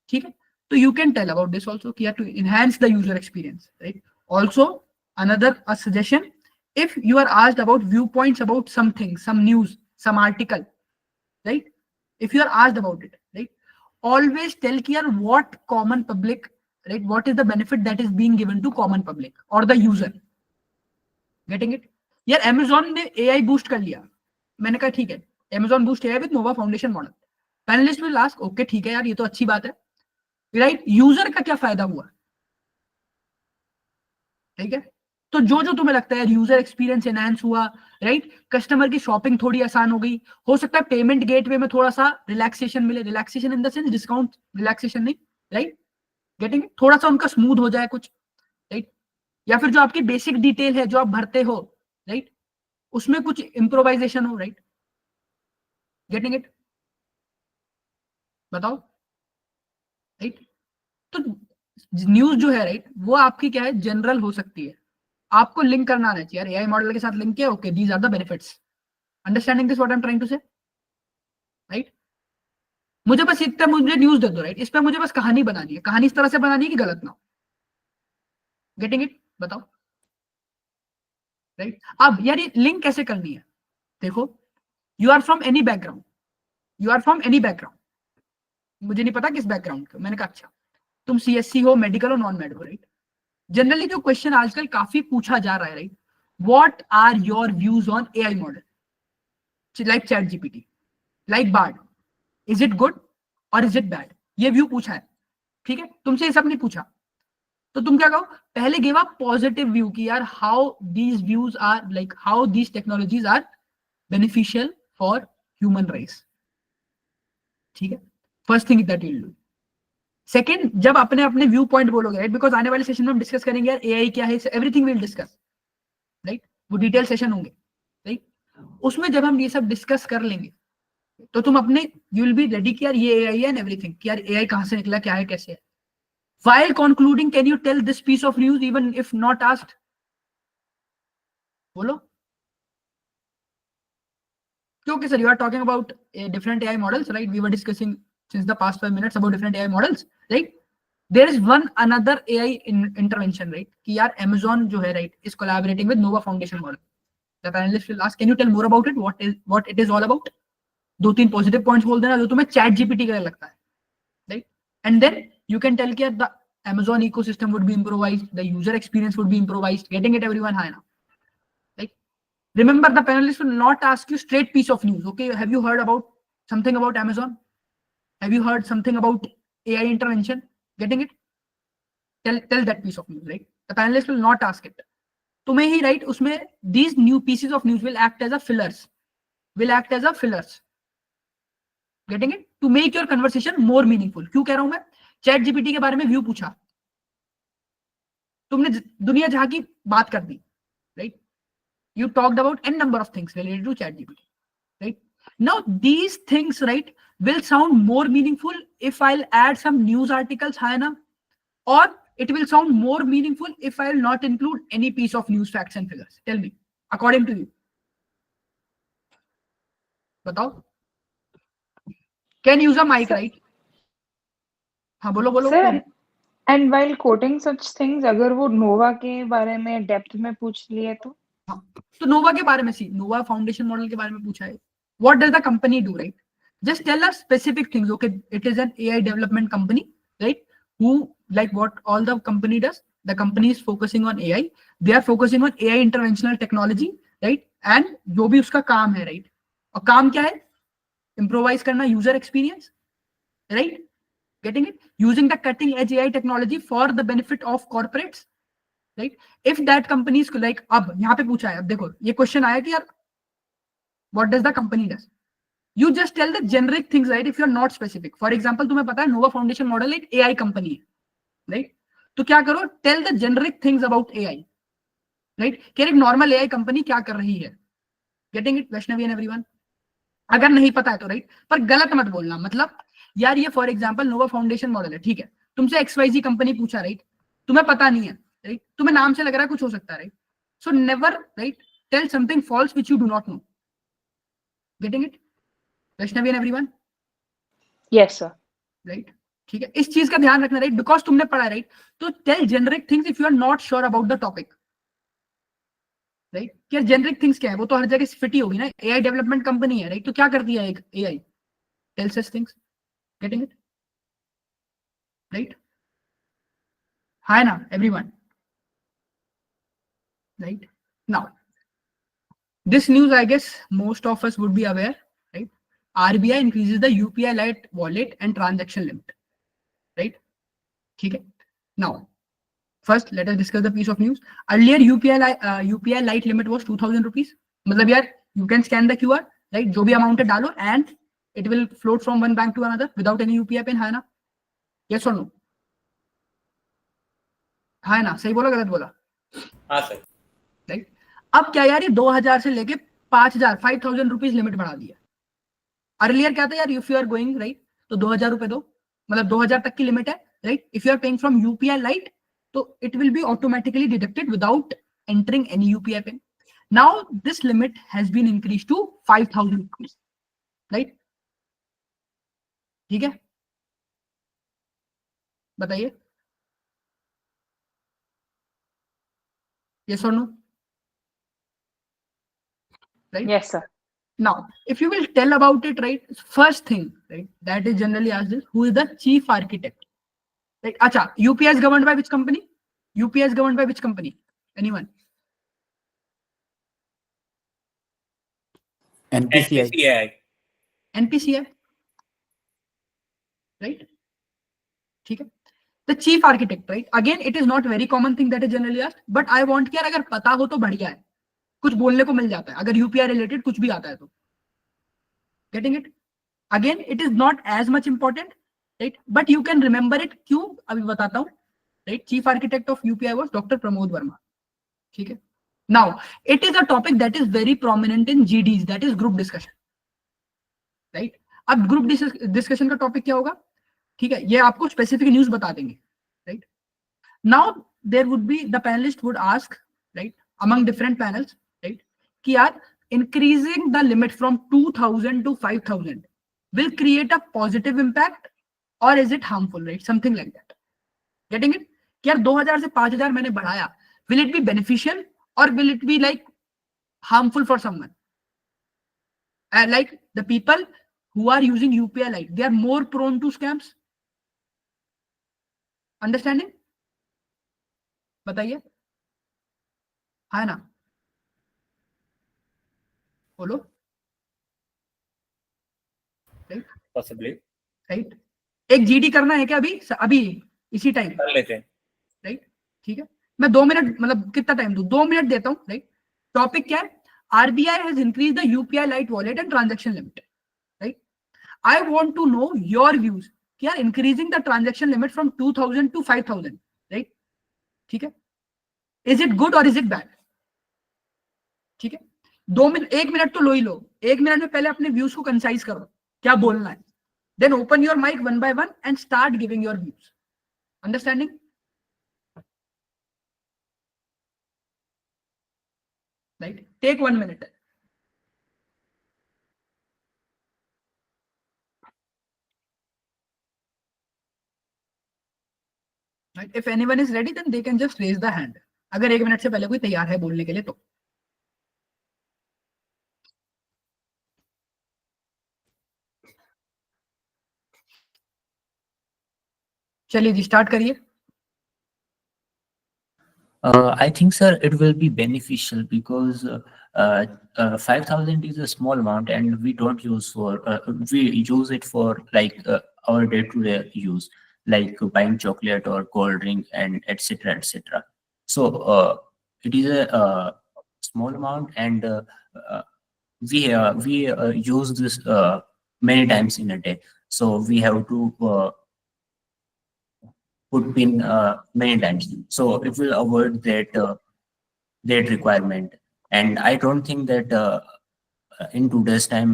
Speaker 1: ठीक है? So you can tell about this also, कि यार to enhance the user experience, right? Also, another a suggestion, if you are asked about viewpoints about something, some news, some article, right? If you are asked about it, right? Always tell कि यार what common public, right? What is the benefit that is being given to common public or the user? Getting it? यार Amazon ने AI boost कर लिया, मैंने कहा ठीक है, Amazon boost AI with Nova Foundation model. Panelist will ask, okay ठीक है यार, ये तो अच्छी बात है, राइट? यूजर का क्या फायदा हुआ? ठीक है, तो जो जो तुम्हें लगता है यूजर एक्सपीरियंस एनहांस हुआ, राइट, कस्टमर की शॉपिंग थोड़ी आसान हो गई, हो सकता है पेमेंट गेटवे में थोड़ा सा रिलैक्सेशन मिले, relaxation in the sense discount, relaxation नहीं, राइट, गेटिंग, थोड़ा सा उनका स्मूथ हो जाए कुछ, राइट, या फिर जो आपकी बेसिक डिटेल है जो आप भरते हो, राइट, उसमें कुछ इंप्रोवाइजेशन हो, राइट, गेटिंग इट? बताओ, राइट? तो न्यूज जो है, राइट, वो आपकी क्या है, जनरल हो सकती है, आपको लिंक करना आना चाहिए, एआई मॉडल के साथ लिंक किया, okay, these are the benefits, understanding this what I am trying to say, right? मुझे बस इतना, मुझे न्यूज दे दो, राइट, इस पर मुझे बस कहानी बनानी है, कहानी इस तरह से बनानी है कि गलत ना हो, गेटिंग इट? बताओ, राइट? अब यार ये लिंक कैसे करनी है? देखो, you are from any background, you are from any background, मुझे नहीं पता किस बैकग्राउंड का, मैंने कहा अच्छा तुम सीएससी हो, मेडिकल हो, नॉन मेडिकल, राइट? जनरली जो क्वेश्चन आजकल काफी पूछा जा रहा है, right, what are your views on AI model, like ChatGPT, like Bard, is it good और इज इट बैड? ये व्यू पूछा है, ठीक है, तुमसे ये सब नहीं पूछा, तो तुम क्या कहो? पहले गिव अ पॉजिटिव व्यू कि यार how these views are, like how these technologies are beneficial for human race, ठीक है, first thing that you will do. Second, जब अपने अपने व्यू पॉइंट बोलोगे, राइट, बिकॉज आने वाले सेशन में हम डिस्कस करेंगे यार एआई क्या है, एवरीथिंग विल डिस्कस, राइट, वो डिटेल सेशन होंगे, राइट, उसमें जब हम ये सब डिस्कस कर लेंगे तो तुम अपने, यू विल बी रेडी कि यार ये एआई है एंड एवरीथिंग, कि यार एआई कहां से निकला, क्या है, कैसे है। While concluding, can you tell this piece of news even if not asked? बोलो, क्योंकि sir, you are talking about different AI models, right? We were discussing since the past 5 minutes about different AI models, right? There is one another AI intervention, right? कि यार Amazon जो है, right, is collaborating with Nova Foundation model. The panelist will ask, can you tell more about it? What it is all about? 2-3 positive points बोल देना जो तुम्हें chat GPT का लगता है, right? And then you can tell कि the Amazon ecosystem would be improvised, the user experience would be improvised, getting it everyone high now. Like, remember the panelists will not ask you straight piece of news. Okay, have you heard about something about Amazon? Have you heard something about AI intervention. Getting it? Tell that piece of news, right? The panelist will not ask it. तुम्हें ही right उसमें these new pieces of news will act as a fillers. Getting it? To make your conversation more meaningful. क्यों कह रहा हूं मैं? Chat GPT के बारे में व्यू पूछा, तुमने दुनिया जहां की बात कर दी, right? You talked about n number of things related to chat GPT, right? Now these things, right, will sound more meaningful if I'll add some news articles, hai na? Or it will sound more meaningful if I'll not include any piece of news, facts and figures. Tell me, according to you. Batao. Can use a mic,
Speaker 6: Sir-
Speaker 1: right? हाँ बोलो बोलो.
Speaker 6: Sir, and while quoting such things, अगर वो नोवा के बारे में depth में पूछ लिए तो?
Speaker 1: हाँ, तो नोवा के बारे में सी नोवा फाउंडेशन मॉडल के बारे में पूछा है. What does the company do, right? Just tell us specific things. Okay, it is an AI development company, right? Who, like what all the company does? The company is focusing on AI. They are focusing on AI interventional technology, right? And जो भी उसका काम है, right? और काम क्या है? Improvise करना user experience, right? Getting it? Using the cutting edge AI technology for the benefit of corporates, right? If that company is like, अब यहाँ पे पूछा है, अब देखो ये क्वेश्चन आया कि यार what does the company does? You just tell the generic things, right? If you are not specific. For example, तुम्हें पता है नोवा फाउंडेशन मॉडल एक AI कंपनी है, right? तो क्या करो? Tell the generic things about AI, right? कि एक नॉर्मल AI कंपनी क्या कर रही है. Getting it, Vaishnavi and everyone? अगर नहीं पता है तो राइट, पर गलत मत बोलना. मतलब यार ये for example Nova foundation model है, ठीक है, तुमसे XYZ कंपनी पूछा, राइट, तुम्हें पता नहीं है, राइट, तुम्हें नाम से लग रहा है कुछ हो सकता है, right. So never, right, tell something false which you do not know. Getting it, Vaishnavi and everyone?
Speaker 6: Yes, sir.
Speaker 1: Right, ठीक है, इस चीज का ध्यान रखना, राइट, बिकॉज तुमने पढ़ा, राइट, तो tell generic things if you are not sure about the topic, right. क्या जेनरिक थिंग्स क्या है? वो तो हर जगह फिट ही होगी ना. एआई डेवलपमेंट कंपनी है, राइट, तो क्या करती है एक AI? Tell such things. Getting it? Right? Hi na, everyone. Right? Now, this news, I guess most of us would be aware, right? RBI increases the UPI Lite wallet and transaction limit, right? Okay. Now, first, let us discuss the piece of news. Earlier, UPI Lite limit was 2000 rupees. मतलब यार, you can scan the QR, right? जो भी amount है डालो and it will float from one bank to another without any UPI pin, है ना? Yes or no? है ना? सही बोला गलत बोला?
Speaker 3: हाँ सर.
Speaker 1: राइट. अब क्या यार, ये 2000 से लेके 5000 5000 रुपीज लिमिट बढ़ा दिया. अर्लियर क्या था यार, if you are going, right, तो 2000 रुपए दो, मतलब 2000 तक की लिमिट है, right. If you are paying from UPI lite, तो it will be automatically deducted without entering any UPI pin. Now this limit has been increase to 5000 rupees, right. ठीक है, बताइए, यस और no? Right.
Speaker 6: Yes, sir.
Speaker 1: Now, if you will tell about it, right, first thing, right, that is generally asked is who is the chief architect? Right? Acha, UPI is governed by which company? UPI is governed by which company? Anyone?
Speaker 7: NPCI.
Speaker 3: NPCI.
Speaker 1: NPCI. Right? ठीक है. The chief architect, right? Again, it is not very common thing that is generally asked, but I want कि यार अगर पता हो तो बढ़िया है, कुछ बोलने को मिल जाता है अगर यूपीआई रिलेटेड कुछ भी आता है तो. Getting it? Again, it is not as much important, right? But you can remember it. क्यों? अभी बताता हूँ. Right? Chief architect of UPI was Dr. Pramod Verma. ठीक है. Now, it is a topic that is very prominent in GDs, that is group discussion. Right? अब group discussion का topic क्या होगा? ठीक है, ये आपको specific news बता देंगे. Right? Now, there would be, the panelist would ask, right, among different panels, right, कि यार increasing the limit from 2000 to 5000 will create a positive impact or is it harmful, right? Something like that. Getting it? कि यार 2000 से 5000 मैंने बढ़ाया, will it be beneficial or will it be like harmful for someone? And like the people who are using UPI Lite, they are more prone to scams. Understanding? बताइए, है ना? बोलो. Right?
Speaker 3: Possibly.
Speaker 1: Right? एक GD करना है क्या अभी अभी इसी टाइम,
Speaker 3: कर लेते हैं।
Speaker 1: राइट? ठीक है, मैं 2 मिनट मतलब कितना टाइम दूं, 2 मिनट देता हूं, राइट? टॉपिक क्या है? RBI has increase the UPI lite wallet and transaction limit, right? I want to know your views कि यार increasing the transaction limit from 2000 to 5000, right? ठीक है, इज इट गुड और इज इट बैड? ठीक है, 2 minute, 1 minute तो लो ही लो, 1 minute में पहले अपने व्यूज को कंसाइज करो, क्या बोलना है, then open your mic one by one and start giving your views. Understanding? Right? Take 1 minute. Right? If anyone is ready, then they can just raise the hand. अगर 1 minute से पहले कोई तैयार है बोलने के लिए तो. चलिए जी, स्टार्ट करिए.
Speaker 7: I think, sir, it will be beneficial because 5,000 is a small amount, and we don't use for we use it for like our day-to-day use, like buying chocolate or cold drink and etc. etc. So it is a small amount, and we use this many times in a day. So we have to put pin many times. So it will avoid that requirement. And I don't think that in today's time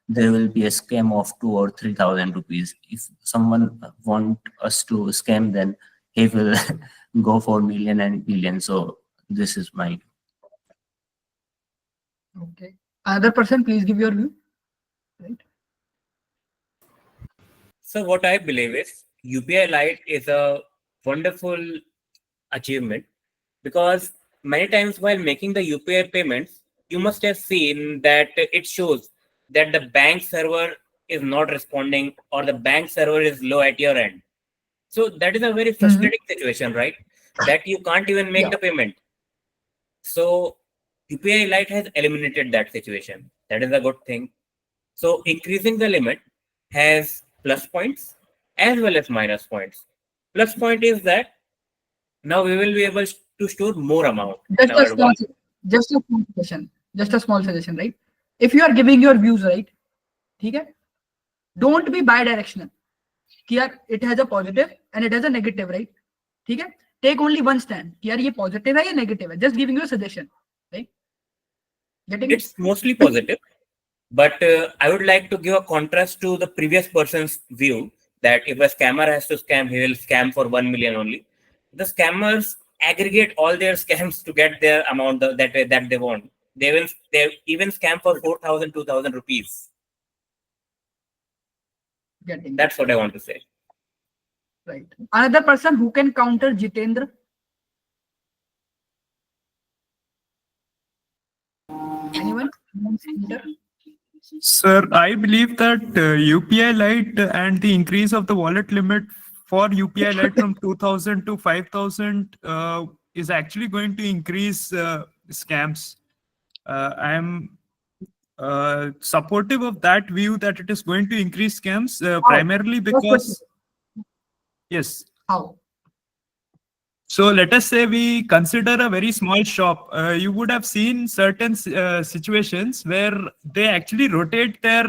Speaker 7: there will be a scam of 2 or 3,000 rupees. If someone want us to scam, then he will go for million and billion. So this is my.
Speaker 1: Okay. Another person, please give your view. Right?
Speaker 3: So what I believe is UPI Lite is a wonderful achievement, because many times while making the UPI payments, you must have seen that it shows that the bank server is not responding or the bank server is low at your end. So that is a very frustrating situation, right? That you can't even make the payment. So UPI Lite has eliminated that situation. That is a good thing. So increasing the limit has plus points as well as minus points. Plus point is that now we will be able to store more amount in our wallet.
Speaker 1: Just a small suggestion. Just a small suggestion, right? If you are giving your views, right? ठीक है? Don't be bi-directional. कि यार it has a positive and it has a negative, right? ठीक है? Take only one stand. कि यार ये positive है या negative है. Just giving you a suggestion, right? Getting
Speaker 3: It's mostly positive, but I would like to give a contrast to the previous person's view that if a scammer has to scam, he will scam for 1 million only. The scammers aggregate all their scams to get their amount that they want. They even scam for 4,000, 2,000 rupees.
Speaker 1: Getting
Speaker 3: That's what I want to say.
Speaker 1: right. Another person who can counter Jitendra. Anyone?
Speaker 8: Sir, I believe that UPI Lite and the increase of the wallet limit for UPI Lite from 2,000 to 5,000 is actually going to increase scams. I am supportive of that view that it is going to increase scams primarily because, yes.
Speaker 1: How?
Speaker 8: So let us say we consider a very small shop. You would have seen certain situations where they actually rotate their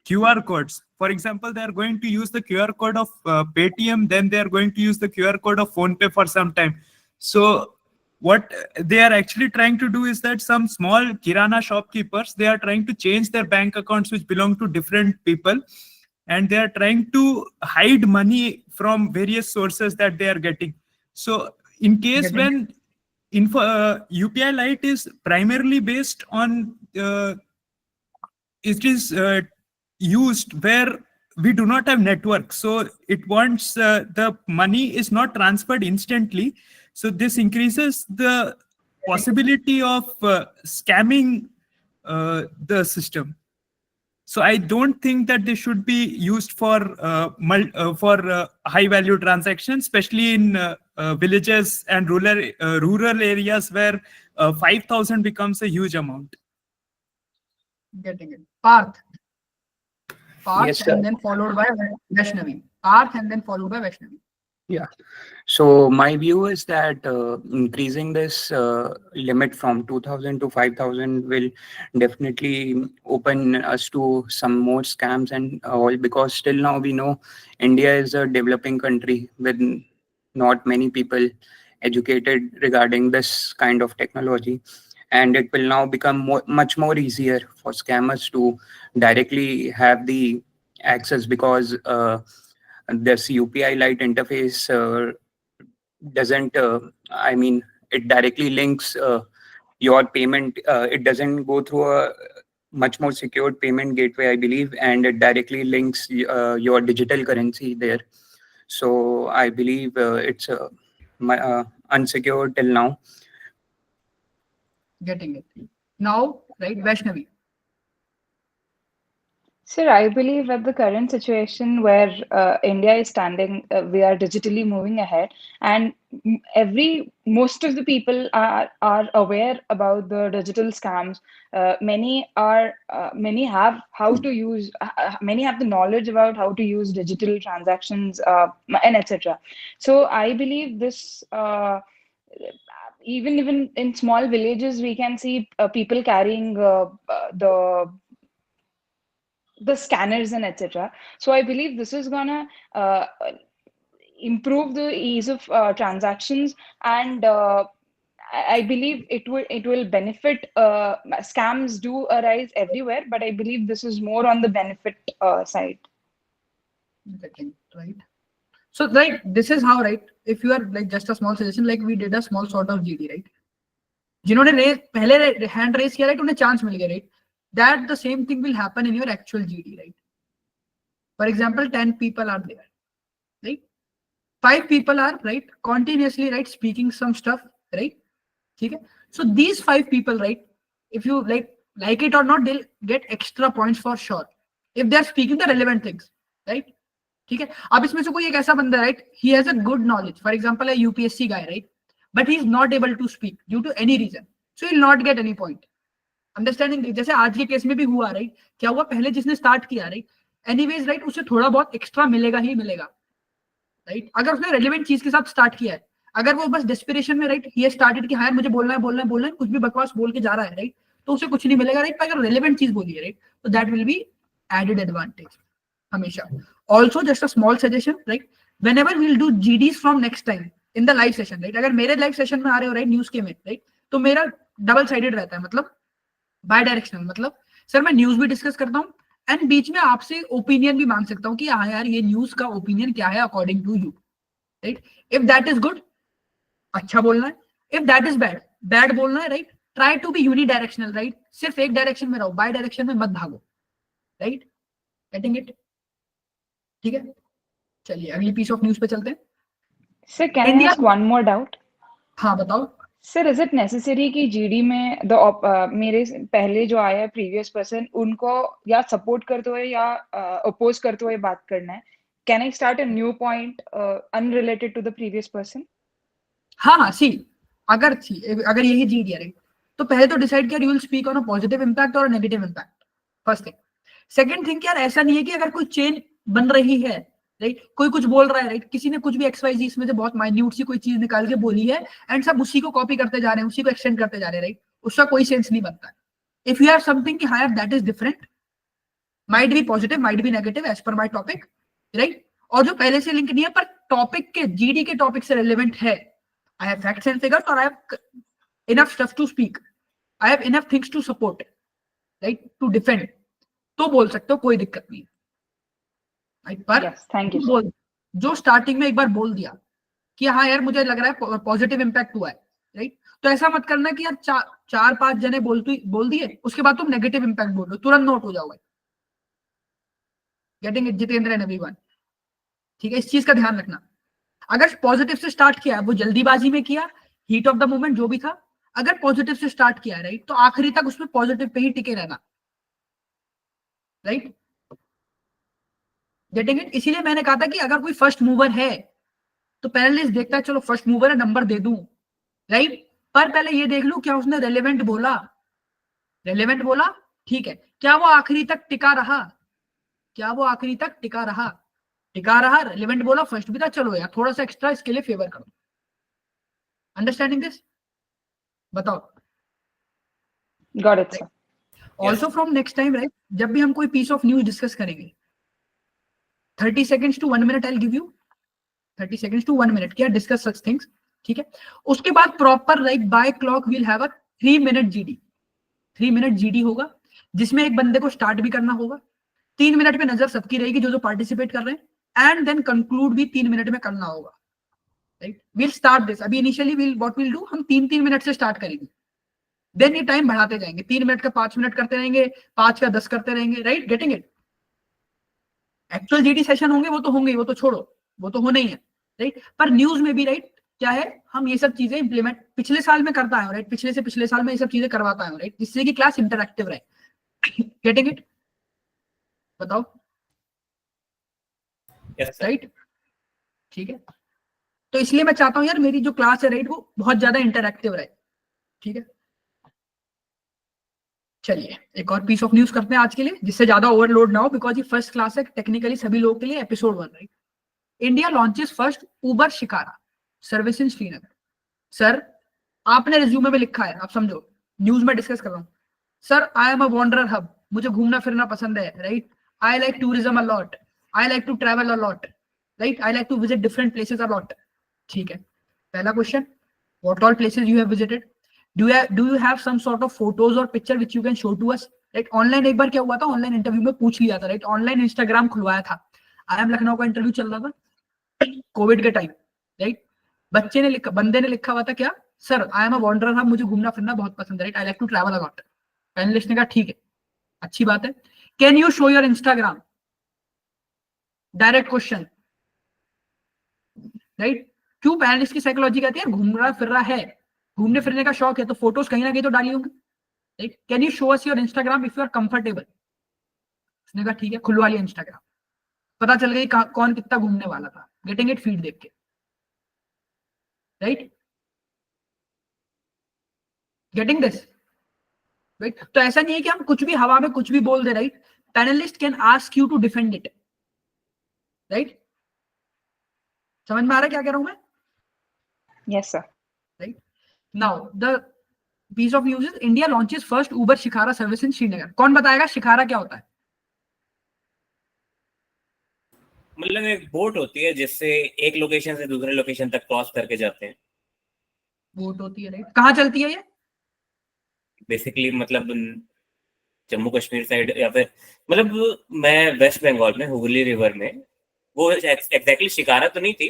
Speaker 8: QR codes. For example, they are going to use the QR code of Paytm, then they are going to use the QR code of PhonePe for some time. So what they are actually trying to do is that some small Kirana shopkeepers, they are trying to change their bank accounts which belong to different people, and they are trying to hide money from various sources that they are getting. So in case when UPI Lite is primarily based on, it is used where we do not have network. So it wants the money is not transferred instantly. So this increases the possibility of scamming the system. So I don't think that they should be used for high value transactions, especially in villages and rural areas where 5,000 becomes a huge amount.
Speaker 1: Getting it. Parth. Parth,
Speaker 5: Yes, sir.
Speaker 1: and then followed by Vaishnavi. Parth, and then followed by Vaishnavi.
Speaker 5: Yeah. So my view is that increasing this limit from 2,000 to 5,000 will definitely open us to some more scams and all, because still now we know India is a developing country with not many people educated regarding this kind of technology, and it will now become much more easier for scammers to directly have the access, because this UPI Lite interface doesn't, I mean, it directly links your payment. It doesn't go through a much more secured payment gateway, I believe, and it directly links your digital currency there. So I believe it's unsecured till now.
Speaker 1: Getting it. Now, right, Vaishnavi.
Speaker 6: Sir, I believe at the current situation where India is standing, we are digitally moving ahead, and most of the people are aware about the digital scams. Many have how to use, many have the knowledge about how to use digital transactions, and etc. So I believe this. Even in small villages, we can see people carrying the scanners and etc. So I believe this is gonna improve the ease of transactions, and I believe it will benefit. Scams do arise everywhere, but I believe this is more on the benefit side.
Speaker 1: Getting it, right. So right, this is how, right, if you are like just a small suggestion, like we did a small sort of GD, right, जिन्होंने पहले hand raise किया, right, उन्हें chance मिल गया, right, that the same thing will happen in your actual GD, right. For example, 10 people are there, right, 5 people are, right, continuously, right, speaking some stuff, right. Okay. So these 5 people, right, if you like it or not, they'll get extra points for sure if they're speaking the relevant things, right. ठीक है. अब इसमें से कोई एक ऐसा बंदा, right, he has a good knowledge, for example a UPSC guy, right, but he is not able to speak due to any reason, so he will not get any point. Understanding, जैसे आज के case में भी हुआ, right, क्या हुआ, पहले जिसने स्टार्ट किया, राइट, एनीवेज, राइट, उसे थोड़ा बहुत एक्स्ट्रा मिलेगा ही मिलेगा, राइट, अगर उसने रेलेवेंट चीज के साथ स्टार्ट किया है. अगर वो बस डेस्पिरेशन में, राइट, ही स्टार्टेड कि हाँ मुझे बोलना है, कुछ भी बकवास बोल के जा रहा है, राइट, तो उसे कुछ नहीं मिलेगा, राइट. अगर रेलेवेंट चीज बोली है, राइट, तो that will be added advantage हमेशा. Also just a small suggestion, right, whenever we will do GDs from next time in the live session, right, अगर मेरे लाइव सेशन में आ रहे हो, राइट, न्यूज के में, राइट, तो मेरा डबल साइडेड रहता है, मतलब बाय डायरेक्शनल, मतलब सर मैं न्यूज भी डिस्कस करता हूँ एंड बीच में आपसे ओपिनियन भी मांग सकता हूँ कि हाँ यार ये न्यूज का ओपिनियन क्या है according to you, right. If that is good, अच्छा बोलना है. If that is bad, bad बोलना है, right. Try to be unidirectional, right, सिर्फ एक डायरेक्शन में रहो, बाय डायरेक्शन में मत भागो, राइट. Getting it. ठीक है, चलिए अगली पीस ऑफ न्यूज पे चलते हैं.
Speaker 6: Sir, can I
Speaker 1: India-
Speaker 6: ask one more doubt?
Speaker 1: हाँ बताओ.
Speaker 6: सर, इज इट नेसेसरी कि जीडी में मेरे पहले जो आया है प्रीवियस पर्सन, उनको या सपोर्ट करते हुए या अपोज करते हुए बात करना है? Can I start a new point unrelated to the previous person?
Speaker 1: हाँ, सी, अगर यही जीडी है, राइट, तो पहले तो डिसाइड किया you will speak on a positive impact और negative impact, first thing. Second thing, यार ऐसा नहीं है कि अगर कोई चेन बन रही है, राइट, कोई कुछ बोल रहा है, राइट, किसी ने कुछ भी XYZ इसमें से बहुत माइन्यूट सी कोई चीज निकाल के बोली है एंड सब उसी को कॉपी करते जा रहे हैं, उसी को एक्सटेंड करते जा रहे हैं, राइट, उसका कोई सेंस नहीं बनता है. इफ यू हैव समथिंग कि हाँ यार that is different, might be positive, might be negative as per my topic, right, और जो पहले से लिंक नहीं है पर टॉपिक के, जीडी के टॉपिक से रिलेवेंट है, I have facts and figures और I have enough stuff to speak, I have enough things to support, right, to defend, तो बोल सकते हो, कोई दिक्कत नहीं, राइट. पर
Speaker 6: थैंक यू.
Speaker 1: जो स्टार्टिंग में एक बार बोल दिया कि हाँ यार मुझे लग रहा है पॉजिटिव इंपैक्ट हुआ है, राइट, तो ऐसा मत करना कि यार 4-5 जने बोल दिए उसके बाद तुम नेगेटिव इंपैक्ट बोल रहे हो, तुरंत नोट हो जाओगे. Getting it, Jitendra and everyone. ठीक है, इस चीज का ध्यान रखना. अगर पॉजिटिव से स्टार्ट किया, वो जल्दीबाजी में किया, हीट ऑफ द मोमेंट जो भी था, अगर पॉजिटिव से स्टार्ट किया, राइट, तो आखिरी तक उसमें पॉजिटिव पे ही टिके रहना, राइट. Getting it. इसीलिए मैंने कहा था कि अगर कोई फर्स्ट मूवर है तो पहले देखता है, चलो फर्स्ट मूवर है, नंबर दे दूं, राइट, पर पहले ये देख लूं क्या उसने रेलेवेंट बोला, ठीक है, क्या वो आखिरी तक टिका रहा, क्या वो आखिरी तक टिका रहा? टिका रहा, रिलेवेंट बोला, फर्स्ट भी था, चलो यार थोड़ा सा एक्स्ट्रा इसके लिए फेवर करो। Understanding this? बताओ।
Speaker 6: Got it sir.
Speaker 1: Also from next time, right, जब भी हम कोई पीस ऑफ न्यूज डिस्कस करेंगे, 30 seconds to 1 minute I give you, 30 seconds to 1 minute क्या डिस्कस सच थिंग्स, ठीक है? उसके बाद proper like by clock we'll have a 3 minute GD, 3 minute GD होगा, जिसमें एक बंदे को स्टार्ट भी करना होगा, 3 मिनट पे नजर सबकी रहेगी जो जो पार्टिसिपेट कर रहे हैं, एंड देन कंक्लूड भी 3 मिनट में करना होगा, राइट? विल स्टार्ट दिस, अभी initially will what will do, हम 3-3 मिनट से स्टार्ट करेंगे, देन ये टाइम बढ़ाते जाएंगे, 3 मिनट का 5 मिनट करते रहेंगे, 5 का 10 करते रहेंगे, right? Getting it? Actual GD session होंगे वो तो होंगे, वो तो छोड़ो, वो तो होना ही है, राइट? पर न्यूज में भी, राइट, क्या है, हम ये सब चीजें इंप्लीमेंट पिछले साल में करता है, राइट? पिछले से पिछले साल में ये सब चीजें करवाता है, राइट? जिससे कि क्लास इंटरैक्टिव रहे। Getting it? बताओ। राइट, ठीक है? तो इसलिए मैं चाहता हूं यार मेरी जो क्लास है, राइट, वो बहुत ज्यादा इंटरैक्टिव रहे, ठीक है? चलिए एक और पीस ऑफ न्यूज करते हैं आज के लिए, जिससे ज्यादा ओवरलोड ना हो, बिकॉज ये फर्स्ट क्लास है टेक्निकली सभी लोगों के लिए, episode 1, right? India launches first Uber shikara service in Srinagar. Sir आपने रिज्यूमे में लिखा है, आप समझो, न्यूज में डिस्कस कर रहा हूँ, sir I am a wanderer hub, मुझे घूमना फिरना पसंद है, right? I like tourism a lot, I like to travel a lot, right? I like to visit different places a lot, ठीक है? पहला question, what all places you have visited? Do you have some sort of photos or picture which you can show to us? Right? Online एक बार क्या हुआ था, online interview में पूछ लिया था, राइट? ऑनलाइन इंस्टाग्राम खुलवाया था, IIM लखनऊ का इंटरव्यू चल रहा था कोविड के टाइम, राइट? बंदे ने लिखा हुआ था क्या, sir I am a wanderer hub, मुझे घूमना फिरना बहुत पसंद है, right? I like to travel a lot. Panelist ने कहा ठीक है, अच्छी बात है, can you show your Instagram? Direct question, right? क्यों पैनलिस्ट की साइकोलॉजी कहती है घूम रहा फिर रहा है, घूमने फिरने का शौक है, तो फोटोज कहीं ना कहीं तो डाली होंगी, right? Can you show us your Instagram if you are comfortable? उसने कहा ठीक है, खुलवा लिया इंस्टाग्राम, पता चल गई कौन कितना घूमने वाला था, गेटिंग इट? फीड देख के, राइट? Getting this? राइट? तो ऐसा नहीं है कि हम कुछ भी हवा में कुछ भी बोल दे, right? Panellist can ask you to defend it, right? समझ में आ रहा है क्या कह रहा हूं मैं?
Speaker 6: Yes sir.
Speaker 1: Right? Now the piece of news is India launches first Uber shikara service in Srinagar. कौन बताएगा शिकारा क्या होता है?
Speaker 3: मतलब एक बोट होती है जिससे एक लोकेशन से दूसरे लोकेशन तक क्रॉस करके जाते हैं।
Speaker 1: बोट होती है, राइट? कहाँ चलती है ये?
Speaker 3: बेसिकली मतलब जम्मू कश्मीर साइड, या फिर मतलब मैं वेस्ट बंगाल में हुगली रिवर में, वो एग्जैक्टली शिकारा तो नहीं थी,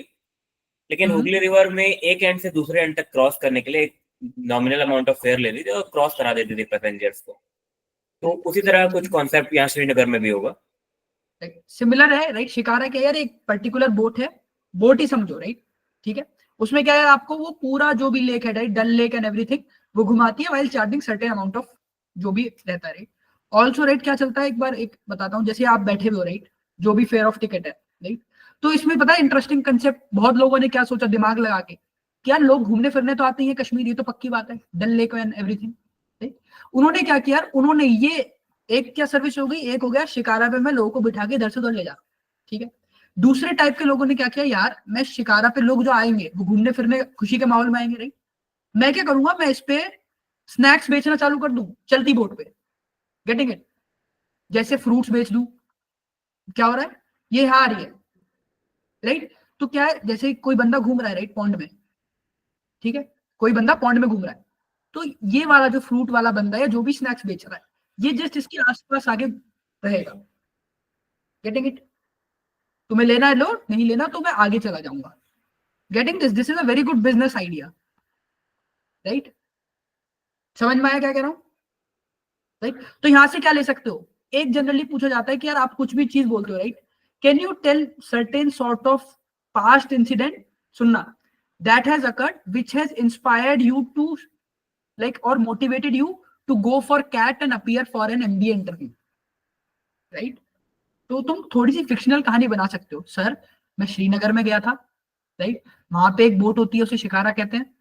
Speaker 3: लेकिन हुगली रिवर में एक एंड से दूसरे एंड तक क्रॉस करने के लिए एक नॉमिनल अमाउंट ऑफ फेयर लेती थी और क्रॉस करा देती थी पैसेंजर्स को। तो उसी तरह कुछ कॉन्सेप्ट यहाँ श्रीनगर में भी होगा,
Speaker 1: सिमिलर है, राइट? शिकारा क्या यार, एक पर्टिकुलर बोट है, बोट ही समझो, राइट? ठीक है, उसमें क्या है, आपको वो पूरा जो भी लेक है, right, Dal lake and everything, वो घुमाती है while charging certain amount of जो भी रहता है, राइट? ऑल्सो राइट क्या चलता है, एक बार एक बताता हूँ, जैसे आप बैठे हुए हो, राइट, जो भी फेयर ऑफ टिकट है, राइट, तो इसमें पता है इंटरेस्टिंग कंसेप्ट, बहुत लोगों ने क्या सोचा दिमाग लगा के, क्या लोग घूमने फिरने तो आते ही हैं कश्मीर, ये तो पक्की बात है, डल लेक एंड एवरीथिंग, राइट? उन्होंने क्या किया, उन्होंने ये एक क्या सर्विस हो गई, एक हो गया शिकारा पे मैं लोगों को बिठा के इधर से उधर ले जा, ठीक है? दूसरे टाइप के लोगों ने क्या किया, यार मैं शिकारा पे लोग जो आएंगे वो घूमने फिरने खुशी के माहौल में आएंगे, राइट? मैं क्या करूंगा, मैं इस पे स्नैक्स बेचना चालू कर दूं चलती बोट पे, गेटिंग इट? जैसे फ्रूट्स बेच दूं, क्या हो रहा है, ये यहाँ आ रही है, राइट? तो क्या है, जैसे कोई बंदा घूम रहा है, राइट, पॉन्ड में, ठीक है, कोई बंदा पॉन्ड में घूम रहा है, तो ये वाला जो फ्रूट वाला बंदा है, जो भी स्नैक्स बेच रहा है, ये जस्ट इसके आसपास आगे रहेगा, गेटिंग इट? तुम्हें लेना है लो, नहीं लेना तो मैं आगे चला जाऊंगा, getting this? This is a very good business idea, right? समझ में आया क्या कह रहा हूं, राइट? तो यहां से क्या ले सकते हो, एक जनरली पूछा जाता है कि यार आप कुछ भी चीज बोलते हो, right, can you tell certain sort of past incident, सुनना, that has occurred which has inspired you to like और motivated you to go for CAT and appear for an MBA interview, right? तो तुम थोड़ी सी fictional कहानी बना सकते हो, sir मैं श्रीनगर में गया था, राइट, वहां पे एक बोट होती है उसे शिकारा कहते हैं,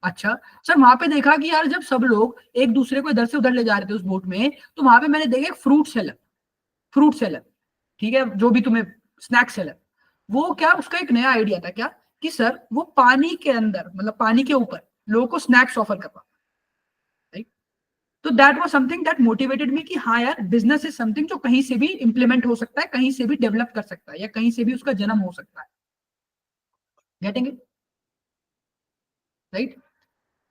Speaker 1: अच्छा सर वहां पे देखा कि यार जब सब लोग एक दूसरे को इधर से उधर ले जा रहे थे उस बोट में, तो वहां पे मैंने देखा एक फ्रूट सेलर, ठीक है, जो भी तुम्हें स्नैक सेलर, वो क्या उसका एक नया आइडिया था क्या कि सर वो पानी के अंदर मतलब पानी के ऊपर लोगों को स्नैक्स ऑफर कर रहा, राइट। तो that was something that motivated me कि हाँ यार बिजनेस इज समथिंग जो कहीं से भी इंप्लीमेंट हो सकता है, कहीं से भी डेवलप कर सकता है, या कहीं से भी उसका जन्म हो सकता है। Getting it, right,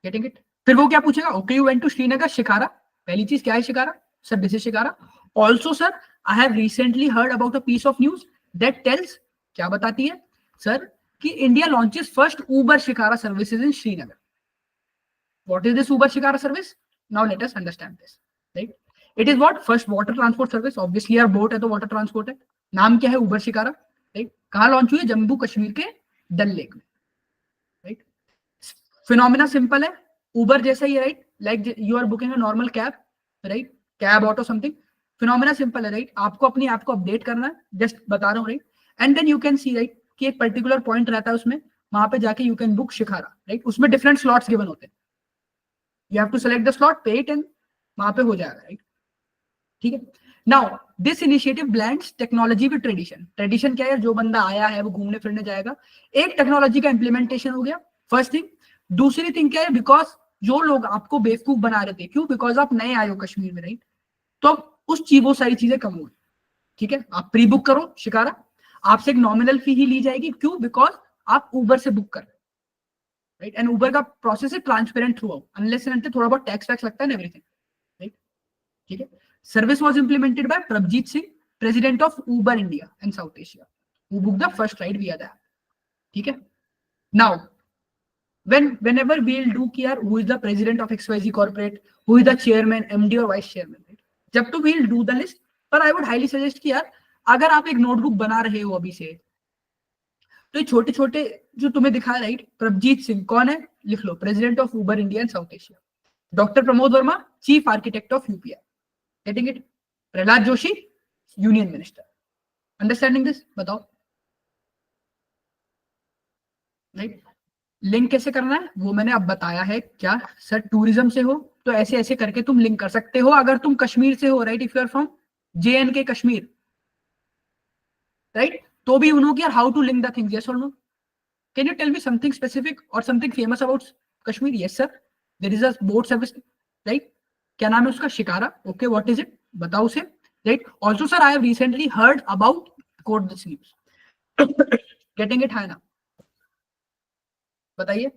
Speaker 1: getting it. फिर वो क्या पूछेगा, okay you went to Srinagar, shikara, पहली चीज क्या है shikara, sir this is shikara. Also sir I have recently heard about a piece of news that tells, क्या बताती है सर, कि India launches first Uber shikara services in Srinagar. What is this Uber shikara service, now let us understand this, right. It is what, first water transport service, obviously यार boat है तो water transport है, नाम क्या है उबर शिकारा, राइट। कहाँ launch हुई है, जम्मू कश्मीर के डल लेक में, राइट। फिनोमिना सिंपल है, उबर जैसा ही है, right, like you are booking a normal cab, right, cab auto something. Phenomena simple है, राइट, आपको अपनी ऐप को अपडेट करना है, जस्ट बता रहा हूँ, right. And then you can see, right, कि एक पर्टिकुलर पॉइंट रहता है उसमें, वहां पे जाके you can book shikara, right. उसमें डिफरेंट स्लॉट्स गिवन होते हैं, you have to select the slot, pay it and वहां पे हो जाएगा, राइट, ठीक है। Now this initiative blends technology with tradition. Tradition क्या है, जो बंदा आया है वो घूमने फिरने जाएगा, एक टेक्नोलॉजी का इंप्लीमेंटेशन हो गया, फर्स्ट थिंग। दूसरी थिंग क्या है, बिकॉज जो लोग आपको बेवकूफ बना रहे थे, क्यों, बिकॉज आप नए आए हो कश्मीर में, राइट, तो अब उस चीज वो सारी चीजें कम हो गई, ठीक है। आप प्री बुक करो शिकारा, आपसे एक नॉमिनल फी ही ली जाएगी, क्यों, बिकॉज आप उबर से बुक कर रहे हो, राइट। एंड उबर का प्रोसेस है transparent through out, unless and until थोड़ा बहुत टैक्स वैक्स लगता है एवरीथिंग, राइट, ठीक है। Service was implemented bye Prabhjeet Singh, president of Uber India and South Asia, who book the first ride विया दैट, ठीक है। नाउ whenever we'll do कि यार who is the president of XYZ corporate, who is the chairman, MD और vice chairman, right? जब तो we'll do the list, पर I would highly suggest कि यार अगर आप एक नोटबुक बना रहे हो अभी से, तो ये छोटे छोटे जो तुम्हें दिखा, राइट, प्रभजीत सिंह कौन है, लिख लो, president of Uber India and South Asia. Doctor Pramod Verma, chief architect of UPI, getting it. Prahlad Joshi, union minister, understanding this, बताओ, राइट। लिंक कैसे करना है वो मैंने अब बताया है, क्या सर टूरिज्म से हो तो ऐसे ऐसे करके तुम लिंक कर सकते हो, अगर तुम कश्मीर से हो, right, if you are from JNK Kashmir, right, तो भी उन्होंने यार how to link the things, yes और no, can you tell me something specific और something famous about Kashmir, yes sir, there is a boat service, right, क्या नाम है उसका, shikara, okay, what is it, बताओ उसे, right. Also sir I have recently heard about code this news, getting it है ना, बताइए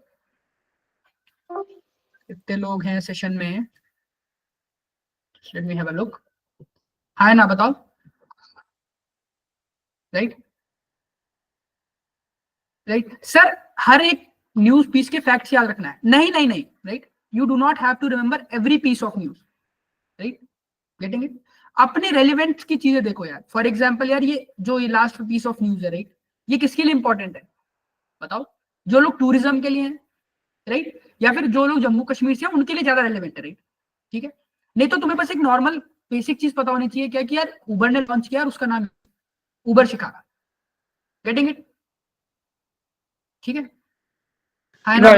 Speaker 1: कितने लोग हैं सेशन में, let me have a look, है ना, बताओ, राइट, राइट। सर हर एक न्यूज पीस के फैक्ट्स याद रखना है, नहीं नहीं नहीं, right, you do not have to remember every piece of news, right, getting it. अपने रेलिवेंट की चीजें देखो यार, फॉर एग्जांपल यार ये जो ये लास्ट पीस ऑफ न्यूज है, राइट, ये किसके लिए इंपॉर्टेंट है, बताओ, जो लोग टूरिज्म के लिए हैं, राइट, या फिर जो लोग जम्मू कश्मीर से हैं उनके लिए ज्यादा रेलिवेंट है, राइट, ठीक है। नहीं तो तुम्हें बस एक नॉर्मल बेसिक चीज पता होनी चाहिए, क्या कि यार उबर ने लॉन्च किया और उसका नाम उबर शिकारा, गेटिंग इट, ठीक है ना,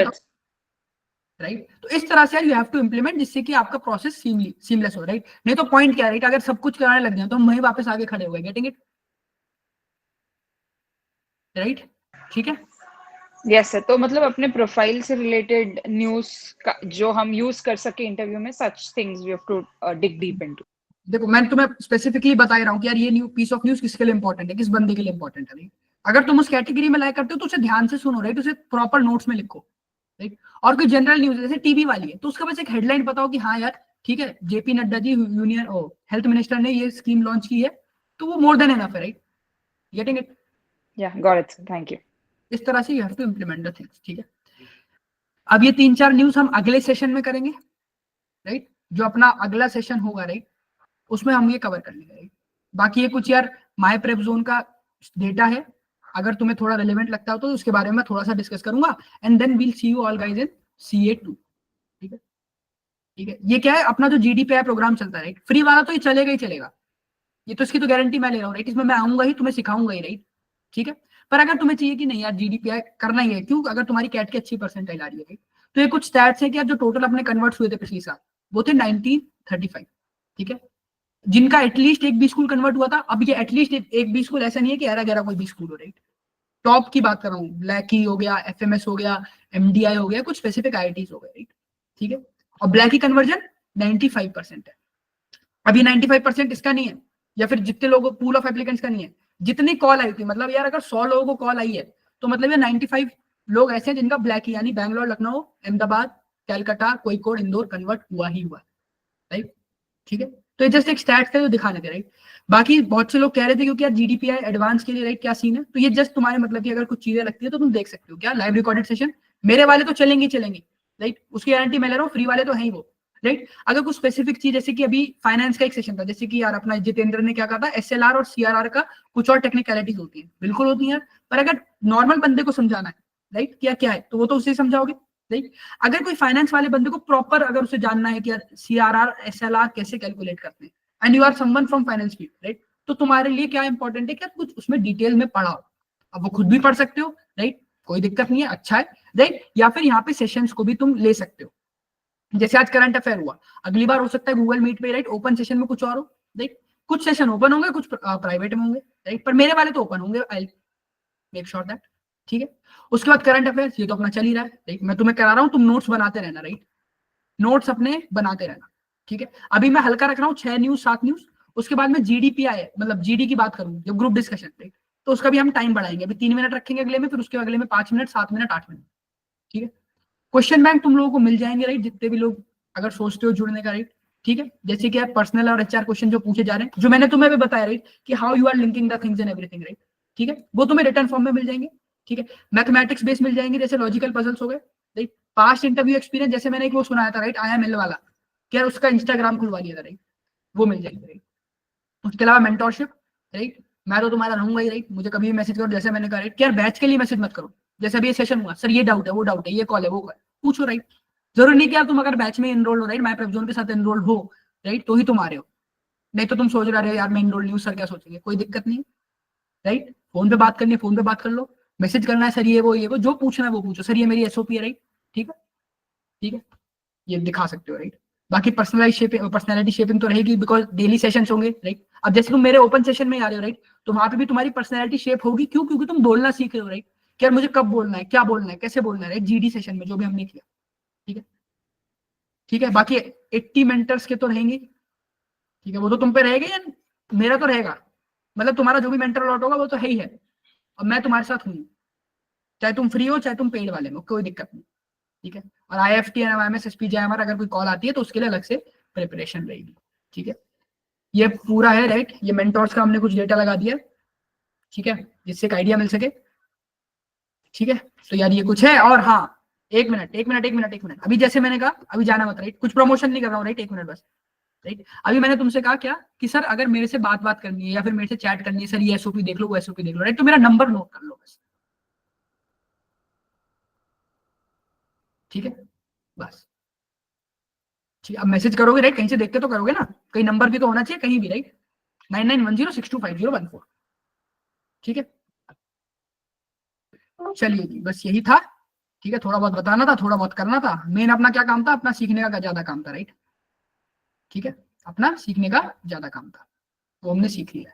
Speaker 1: राइट। तो इस तरह से यार यू हैव टू इंप्लीमेंट, जिससे कि आपका प्रोसेस सीमलेस हो, राइट। नहीं तो पॉइंट क्या है, राइट, अगर सब कुछ कराने लग जाए तो हम वहीं वापस आगे खड़े हो गए, गेटिंग इट, राइट, ठीक है।
Speaker 6: यस सर, तो मतलब अपने प्रोफाइल से रिलेटेड न्यूज़ का जो हम यूज कर सके इंटरव्यू में, such things we have to dig deep into.
Speaker 1: देखो मैं तुम्हें स्पेसिफिकली बता ही रहा हूँ कि यार ये न्यू पीस ऑफ न्यूज किसके लिए इंपॉर्टेंट है, किस बंदे के लिए इंपॉर्टेंट है, राइट। अगर तुम उस कैटेगरी में लाइक करते हो तो उसे ध्यान से सुनो, राइट, उसे प्रॉपर नोट्स में लिखो, राइट। और कोई जनरल न्यूज जैसे टीबी वाली है तो उसका बस एक हेडलाइन बताओ कि हाँ यार ठीक है, JP Nadda ji union health minister ने ये स्कीम लॉन्च की है, तो वो मोर देन एनफ है, राइट, गेटिंग इट।
Speaker 6: या गॉट इट, थैंक यू।
Speaker 1: इस तरह से you have to implement the things, ठीक है। अब ये 3-4 न्यूज हम अगले सेशन में करेंगे, राइट, जो अपना अगला सेशन होगा, राइट, उसमें हम ये कवर कर लेंगे, राइट। बाकी ये कुछ यार माय प्रेप जोन का डेटा है, अगर तुम्हें थोड़ा रेलेवेंट लगता हो तो उसके बारे में थोड़ा सा डिस्कस करूंगा, and then we'll see you all guys in CA2, ठीक है, ठीक है। ये क्या है, अपना जो GDPI प्रोग्राम चलता है, राइट, फ्री वाला तो ये चलेगा ही चलेगा, ये तो इसकी तो गारंटी मैं ले रहा हूँ, राइट, इसमें मैं आऊंगा ही, तुम्हें सिखाऊंगा ही, राइट, ठीक है। पर अगर तुम्हें चाहिए कि नहीं यार GDPI करना ही है, क्यों, अगर तुम्हारी कैट की अच्छी परसेंटाइल आ रही है, राइट, तो ये कुछ स्टैट्स है कि यार जो टोटल अपने कन्वर्ट हुए थे पिछली साल वो थे 1935, ठीक है, जिनका एटलीस्ट एक भी स्कूल कन्वर्ट हुआ था, अब ये एटलीस्ट एक भी स्कूल ऐसा नहीं है कि 11 कोई भी स्कूल हो, राइट। टॉप की बात कर रहा हूँ, ब्लैकी हो गया, एफएमएस हो गया, एमडीआई हो गया, कुछ स्पेसिफिक आईआईटीज हो गए, राइट, ठीक है। और ब्लैकी कन्वर्जन 95% है। अभी 95% इसका नहीं है, या फिर जितने लोगों पूल ऑफ एप्लीकेंट्स का नहीं है, जितनी कॉल आई थी, मतलब यार अगर 100 लोगों को कॉल आई है तो मतलब ये 95 लोग ऐसे हैं जिनका ब्लैकी यानी बैंगलोर, लखनऊ, अहमदाबाद, कलकत्ता, कोईकोड, इंदौर कन्वर्ट हुआ ही हुआ, राइट, ठीक है। तो ये जस्ट एक स्टैट्स थे जो दिखाने थे, राइट। बाकी बहुत से लोग कह रहे थे क्योंकि यार जीडीपीआई एडवांस के लिए, राइट, क्या सीन है, तो ये जस्ट तुम्हारे मतलब कि अगर कुछ चीजें लगती है तो तुम देख सकते हो क्या लाइव रिकॉर्डेड सेशन। मेरे वाले तो चलेंगे चलेंगे, राइट, उसकी गारंटी मैं ले रहा हूँ, फ्री वाले तो है ही वो, राइट। अगर कुछ स्पेसिफिक चीज, जैसे कि अभी फाइनेंस का एक सेशन था, जैसे कि यार अपना जितेंद्र ने क्या कहा था, एसएलआर और सीआरआर का कुछ और टेक्निकलिटीज होती है, बिल्कुल होती है, पर अगर नॉर्मल बंदे को समझाना है, राइट, क्या क्या है, तो वो तो उसे समझाओगे, राइट। अगर कोई फाइनेंस वाले बंदे को प्रॉपर अगर उसे जानना है कि यार सीआरआर एसएलआर कैसे कैलकुलेट करते हैं, and you are someone from finance field, right, तो तुम्हारे लिए क्या इंपॉर्टेंट है कि कुछ उसमें डिटेल में पढ़ाओ। अब वो खुद भी पढ़ सकते हो, राइट, कोई दिक्कत नहीं है, अच्छा है, राइट, या फिर यहाँ पे सेशंस को भी तुम ले सकते हो, जैसे आज करंट अफेयर हुआ, अगली बार हो सकता है गूगल मीट पे, राइट, ओपन सेशन में कुछ और हो, राइट, कुछ सेशन ओपन होंगे, कुछ प्राइवेट में होंगे, राइट, पर मेरे वाले तो ओपन होंगे, आई मेक श्योर दैट, ठीक है। उसके बाद करंट अफेयर्स, ये तो अपना चल ही रहा है, राइट, मैं तुम्हें करा रहा हूँ, तुम नोट्स बनाते रहना, राइट, नोट्स अपने बनाते रहना, ठीक है। अभी मैं हल्का रख रहा हूँ 6 न्यूज 7 न्यूज, उसके बाद में जीडीपीआई मतलब जीडी की बात करूँ, जो ग्रुप डिस्कशन, राइट, तो उसका भी हम टाइम बढ़ाएंगे, अभी 3 मिनट रखेंगे अगले में, फिर उसके अगले में 5 मिनट, 7 मिनट, 8 मिनट, ठीक है। क्वेश्चन बैंक तुम लोगों को मिल जाएंगे, राइट, जितने भी लोग अगर सोचते हो जुड़ने का, राइट, ठीक है। जैसे कि पर्सनल और एचआर क्वेश्चन जो पूछे जा रहे हैं, जो मैंने तुम्हें भी बताया, राइट, कि how you are linking the things and everything, right, ठीक है, वो तुम्हें रिटर्न फॉर्म में मिल जाएंगे, ठीक है। मैथमेटिक्स बेस मिल जाएंगे, जैसे लॉजिकल पजल्स हो गए, राइट। पास्ट इंटरव्यू एक्सपीरियंस, जैसे मैंने एक वो सुनाया था, राइट, आईएमएल वाला, क्या उसका इंस्टाग्राम खुलवा लिया था, राइट, वो मिल जाएगी, राइट। उसके अलावा मेंटोरशिप, राइट, मैं तो तुम्हारा रहूंगा ही, राइट, मुझे कभी भी मैसेज करो, जैसे मैंने कहा, राइट, क्या बैच के लिए मैसेज मत करो, जैसे अभी ये सेशन हुआ, सर ये डाउट है, वो डाउट है, ये कॉल है, वो पूछो, राइट। जरूरी नहीं कि यार तुम अगर बैच में एनरोल हो, राइट, माय प्रेपजोन के साथ एनरोल हो, राइट, तो ही तुम आ रहे हो, नहीं तो तुम सोच रहे हो यार मैं एनरोल नहीं हूँ, सर क्या सोचेंगे, कोई दिक्कत नहीं, राइट। फोन पे बात करनी है, फोन पे बात कर लो, मैसेज करना है, सर ये वो जो पूछना है वो पूछो, सर ये मेरी एसओपी है, राइट, ठीक है, ठीक है, ये दिखा सकते हो, राइट। बाकी पर्सनैलिटी शेपिंग तो रहेगी, बिकॉज डेली सेशंस होंगे, राइट। अब जैसे तुम मेरे ओपन सेशन में आ रहे हो, राइट, तो वहां पे भी तुम्हारी पर्सनैलिटी शेप होगी, क्यों, क्योंकि तुम बोलना सीख रहे हो, राइट, कि यार मुझे कब बोलना है, क्या बोलना है, कैसे बोलना है, राइट, जीडी सेशन में जो भी हमने किया, ठीक है, ठीक है। बाकी 80 मेंटर्स के तो रहेंगे, ठीक है, वो तो तुम पे रहेगा, या मेरा तो रहेगा, मतलब तुम्हारा जो भी मेंटर अलॉट होगा वो तो है ही है, और मैं तुम्हारे साथ हूँ, चाहे तुम फ्री हो चाहे तुम पेड वाले हो, कोई दिक्कत नहीं, ठीक है। और आईएफटी एमआईएमएस एसपीजेआईएमआर अगर कोई कॉल आती है तो उसके लिए अलग से प्रिपरेशन रहेगी, ठीक है। ये पूरा है, राइट, ये मेंटोर्स का हमने कुछ डेटा लगा दिया, ठीक है, जिससे एक आइडिया मिल सके, ठीक है। तो यार ये कुछ है, और हाँ, एक मिनट, अभी जैसे मैंने कहा, अभी जाना मत, राइट, कुछ प्रमोशन नहीं कर रहा हूँ, राइट, एक मिनट बस, राइट। अभी मैंने तुमसे कहा क्या कि सर अगर मेरे से बात करनी है या फिर मेरे से चैट करनी है, सर ये एसओपी देख लो, वो एसओपी देख लो, राइट, तो मेरा नंबर नोट कर लो बस, ठीक है, बस, ठीक है। अब मैसेज करोगे, राइट, कहीं से देख के तो करोगे ना, कहीं नंबर भी तो होना चाहिए कहीं भी, राइट, 9910625014, ठीक है। चलिए जी, बस यही था, ठीक है, थोड़ा बहुत बताना था, थोड़ा बहुत करना था, मेन अपना क्या काम था, अपना सीखने का ज्यादा काम था, राइट, ठीक है, अपना सीखने का ज्यादा काम था, वो हमने सीख लिया,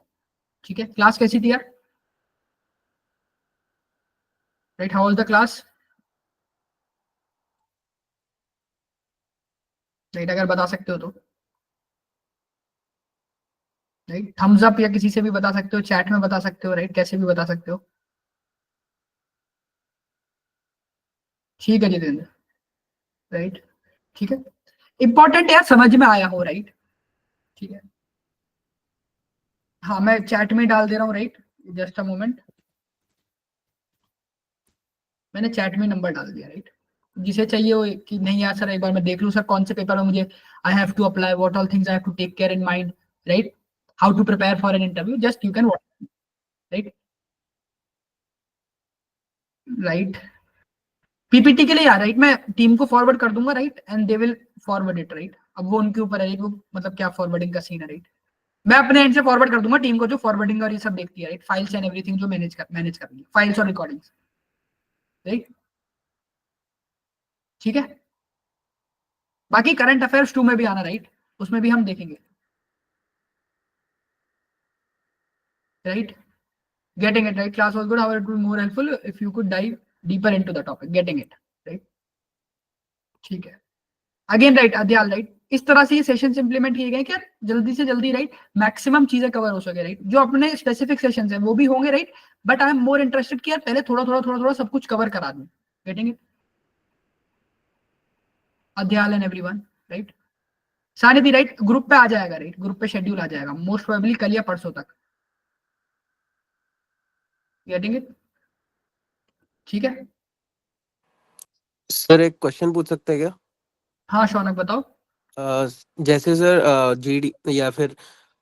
Speaker 1: ठीक है। क्लास कैसी थी यार, right, how was the class, right, अगर बता सकते हो तो, राइट, थम्स अप या किसी से भी बता सकते हो, चैट में बता सकते हो, राइट, कैसे भी बता सकते हो, ठीक है जितेंद्र, राइट, ठीक है, इंपॉर्टेंट यार समझ में आया हो, राइट, ठीक है। हाँ मैं चैट में डाल दे रहा हूँ, राइट, जस्ट अ मोमेंट, मैंने चैट में नंबर डाल दिया, राइट, जिसे चाहिए वो कि नहीं यार सर एक बार मैं देख लूँ सर कौन से पेपर में मुझे I have to apply, what all things I have to take care in mind, right, how to prepare for an interview, just you can WhatsApp, right, right, PPT के लिए यार, राइट, मैं team को forward कर दूंगा, right, and they will forward it, right, अब वो उनके ऊपर है, वो मतलब क्या फॉरवर्डिंग का सीन है, राइट, मैं अपने एंड से फॉरवर्ड कर दूंगा टीम को जो फॉरवर्डिंग और ये सब देखती है, राइट, फाइल्स एंड एवरीथिंग जो मैनेज कर रही है, फाइल्स और रिकॉर्डिंग्स, राइट, ठीक है। बाकी करंट अफेयर्स 2 में भी आना, राइट, उसमें भी हम देखेंगे, right? Getting it, right? Class was good. However, it would be more helpful if you could dive deeper into the topic. Getting it, right? ठीक है. Again, right, अध्याल, right? इस तरह से ये सेशंस इंप्लीमेंट किए गए कि यार जल्दी से जल्दी, राइट, मैक्सिमम चीजें कवर हो सके, राइट? जो अपने स्पेसिफिक सेशंस हैं वो भी होंगे, right, but I am more interested कि यार पहले थोड़ा सब कुछ कवर करा दूं. Getting it? Adhyal and everyone, right? Sanidhi, right, group पे आ जाएगा, राइट? ग्रुप पे शेड्यूल आ जाएगा मोस्ट प्रोबेबली कल या परसों तक. Getting it? ठीक है.
Speaker 2: सर एक क्वेश्चन पूछ सकते हैं क्या?
Speaker 1: हाँ शौनक बताओ.
Speaker 2: जैसे सर जीडी या फिर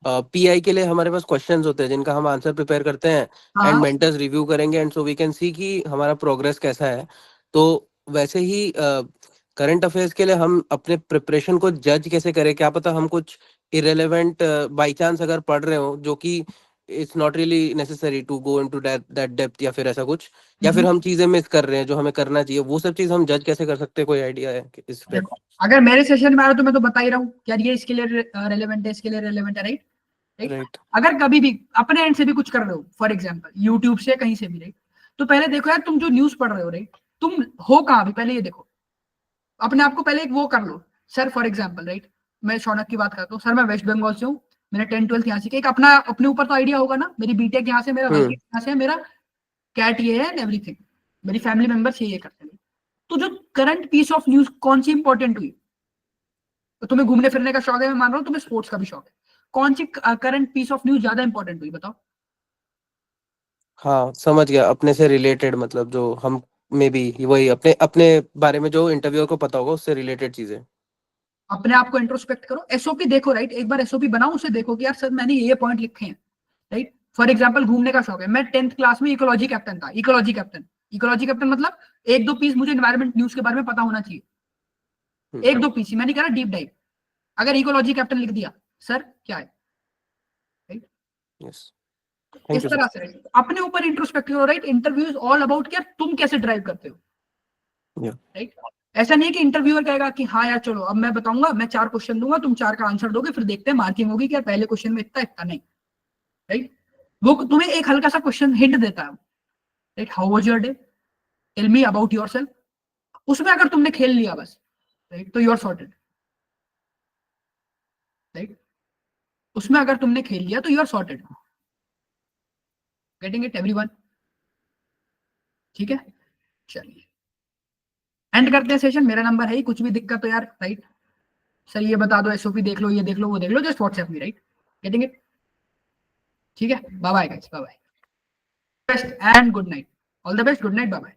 Speaker 2: पीआई के लिए हमारे पास क्वेश्चंस होते हैं जिनका हम आंसर प्रिपेयर करते हैं एंड
Speaker 1: हाँ
Speaker 2: मेंटर्स रिव्यू करेंगे and so we can see कि हमारा प्रोग्रेस कैसा है. तो वैसे ही करंट अफेयर्स के लिए हम अपने प्रिपरेशन को जज कैसे करें? क्या पता हम कुछ इरेलेवेंट बाई चांस अगर पढ़ रहे हो जो कि it's not really necessary to go into that depth या फिर ऐसा कुछ, या फिर हम चीजें मिस कर रहे हैं जो हमें करना चाहिए, वो सब चीज हम जज कैसे कर सकते हैं? कोई आइडिया है इस पे?
Speaker 1: देखो, अगर मेरे सेशन में आ रहा तो मैं तो बता ही रहा हूँ यार ये इसके लिए रेलेवेंट है, इसके लिए रेलेवेंट है, राइट?
Speaker 2: राइट.
Speaker 1: अगर कभी भी अपने एंड से भी कुछ कर रहे हो, फॉर एग्जांपल यूट्यूब से कहीं से भी, राइट, तो पहले देखो यार तुम जो न्यूज पढ़ रहे हो, राइट, तुम हो कहाँ भी, पहले ये देखो. अपने आप को पहले एक वो कर लो. सर फॉर एग्जांपल, राइट, मैं शौनक की बात करता हूँ. सर मैं वेस्ट बंगाल से हूँ, मैंने 10th-12th यहाँ से किया. एक अपना अपने ऊपर तो आइडिया होगा ना. मेरी बीटेक यहाँ से, मेरा वर्क यहाँ से है, मेरा कैट ये है एंड एवरीथिंग. मेरी फैमिली मेंबर्स ये करते हैं. तो जो करंट पीस ऑफ न्यूज कौन सी इंपॉर्टेंट हुई? तो तुम्हें घूमने फिरने का शौक है, मैं मान रहा हूँ तुम्हें स्पोर्ट्स का भी शौक है. कौन सी करंट पीस ऑफ न्यूज ज्यादा इंपॉर्टेंट हुई बताओ?
Speaker 2: हाँ समझ गया. अपने से रिलेटेड मतलब जो हम मे बी वही अपने अपने बारे में जो इंटरव्यूअर को पता होगा उससे रिलेटेड चीजें.
Speaker 1: अपने आप को इंट्रोस्पेक्ट करो, एसओपी देखो, राइट? एक बार एसओपी बनाओ, उसे देखो कि यार सर मैंने ये पॉइंट लिखे हैं, राइट? फॉर एग्जांपल घूमने का शौक है, मैं 10th क्लास में इकोलॉजी कैप्टन था. इकोलॉजी कैप्टन मतलब एक दो पीस मुझे एनवायरमेंट न्यूज के बारे में पता होना चाहिए. एक दो पीस, मैंने कहा डीप डाइव. अगर इकोलॉजी कैप्टन लिख दिया, सर क्या है, राइट?
Speaker 2: यस.
Speaker 1: इस तरह से अपने ऊपर इंट्रोस्पेक्ट करो, right? Interview is all about क्या तुम कैसे ड्राइव करते हो, राइट? ऐसा नहीं है कि इंटरव्यूअर कहेगा कि हाँ यार चलो अब मैं बताऊंगा, मैं 4 क्वेश्चन दूंगा, तुम 4 का आंसर दोगे, फिर देखते हैं मार्किंग होगी कि यार पहले क्वेश्चन में इतना नहीं, राइट? वो तुम्हें एक हल्का सा क्वेश्चन हिंट देता है, right? How was your day, tell me about yourself. उसमें अगर तुमने खेल लिया बस, राइट, तो यू आर सॉर्टेड, राइट? उसमें अगर तुमने खेल लिया तो you are sorted. Getting it everyone? ठीक है, चलिए एंड करते हैं सेशन. मेरा नंबर है ही, कुछ भी दिक्कत हो यार, राइट, सर ये बता दो, एसओपी देख लो, ये देख लो, वो देख लो, just WhatsApp me, right? Getting it? ठीक है, bye bye guys, bye bye, best and good night. All the best, good night, bye bye.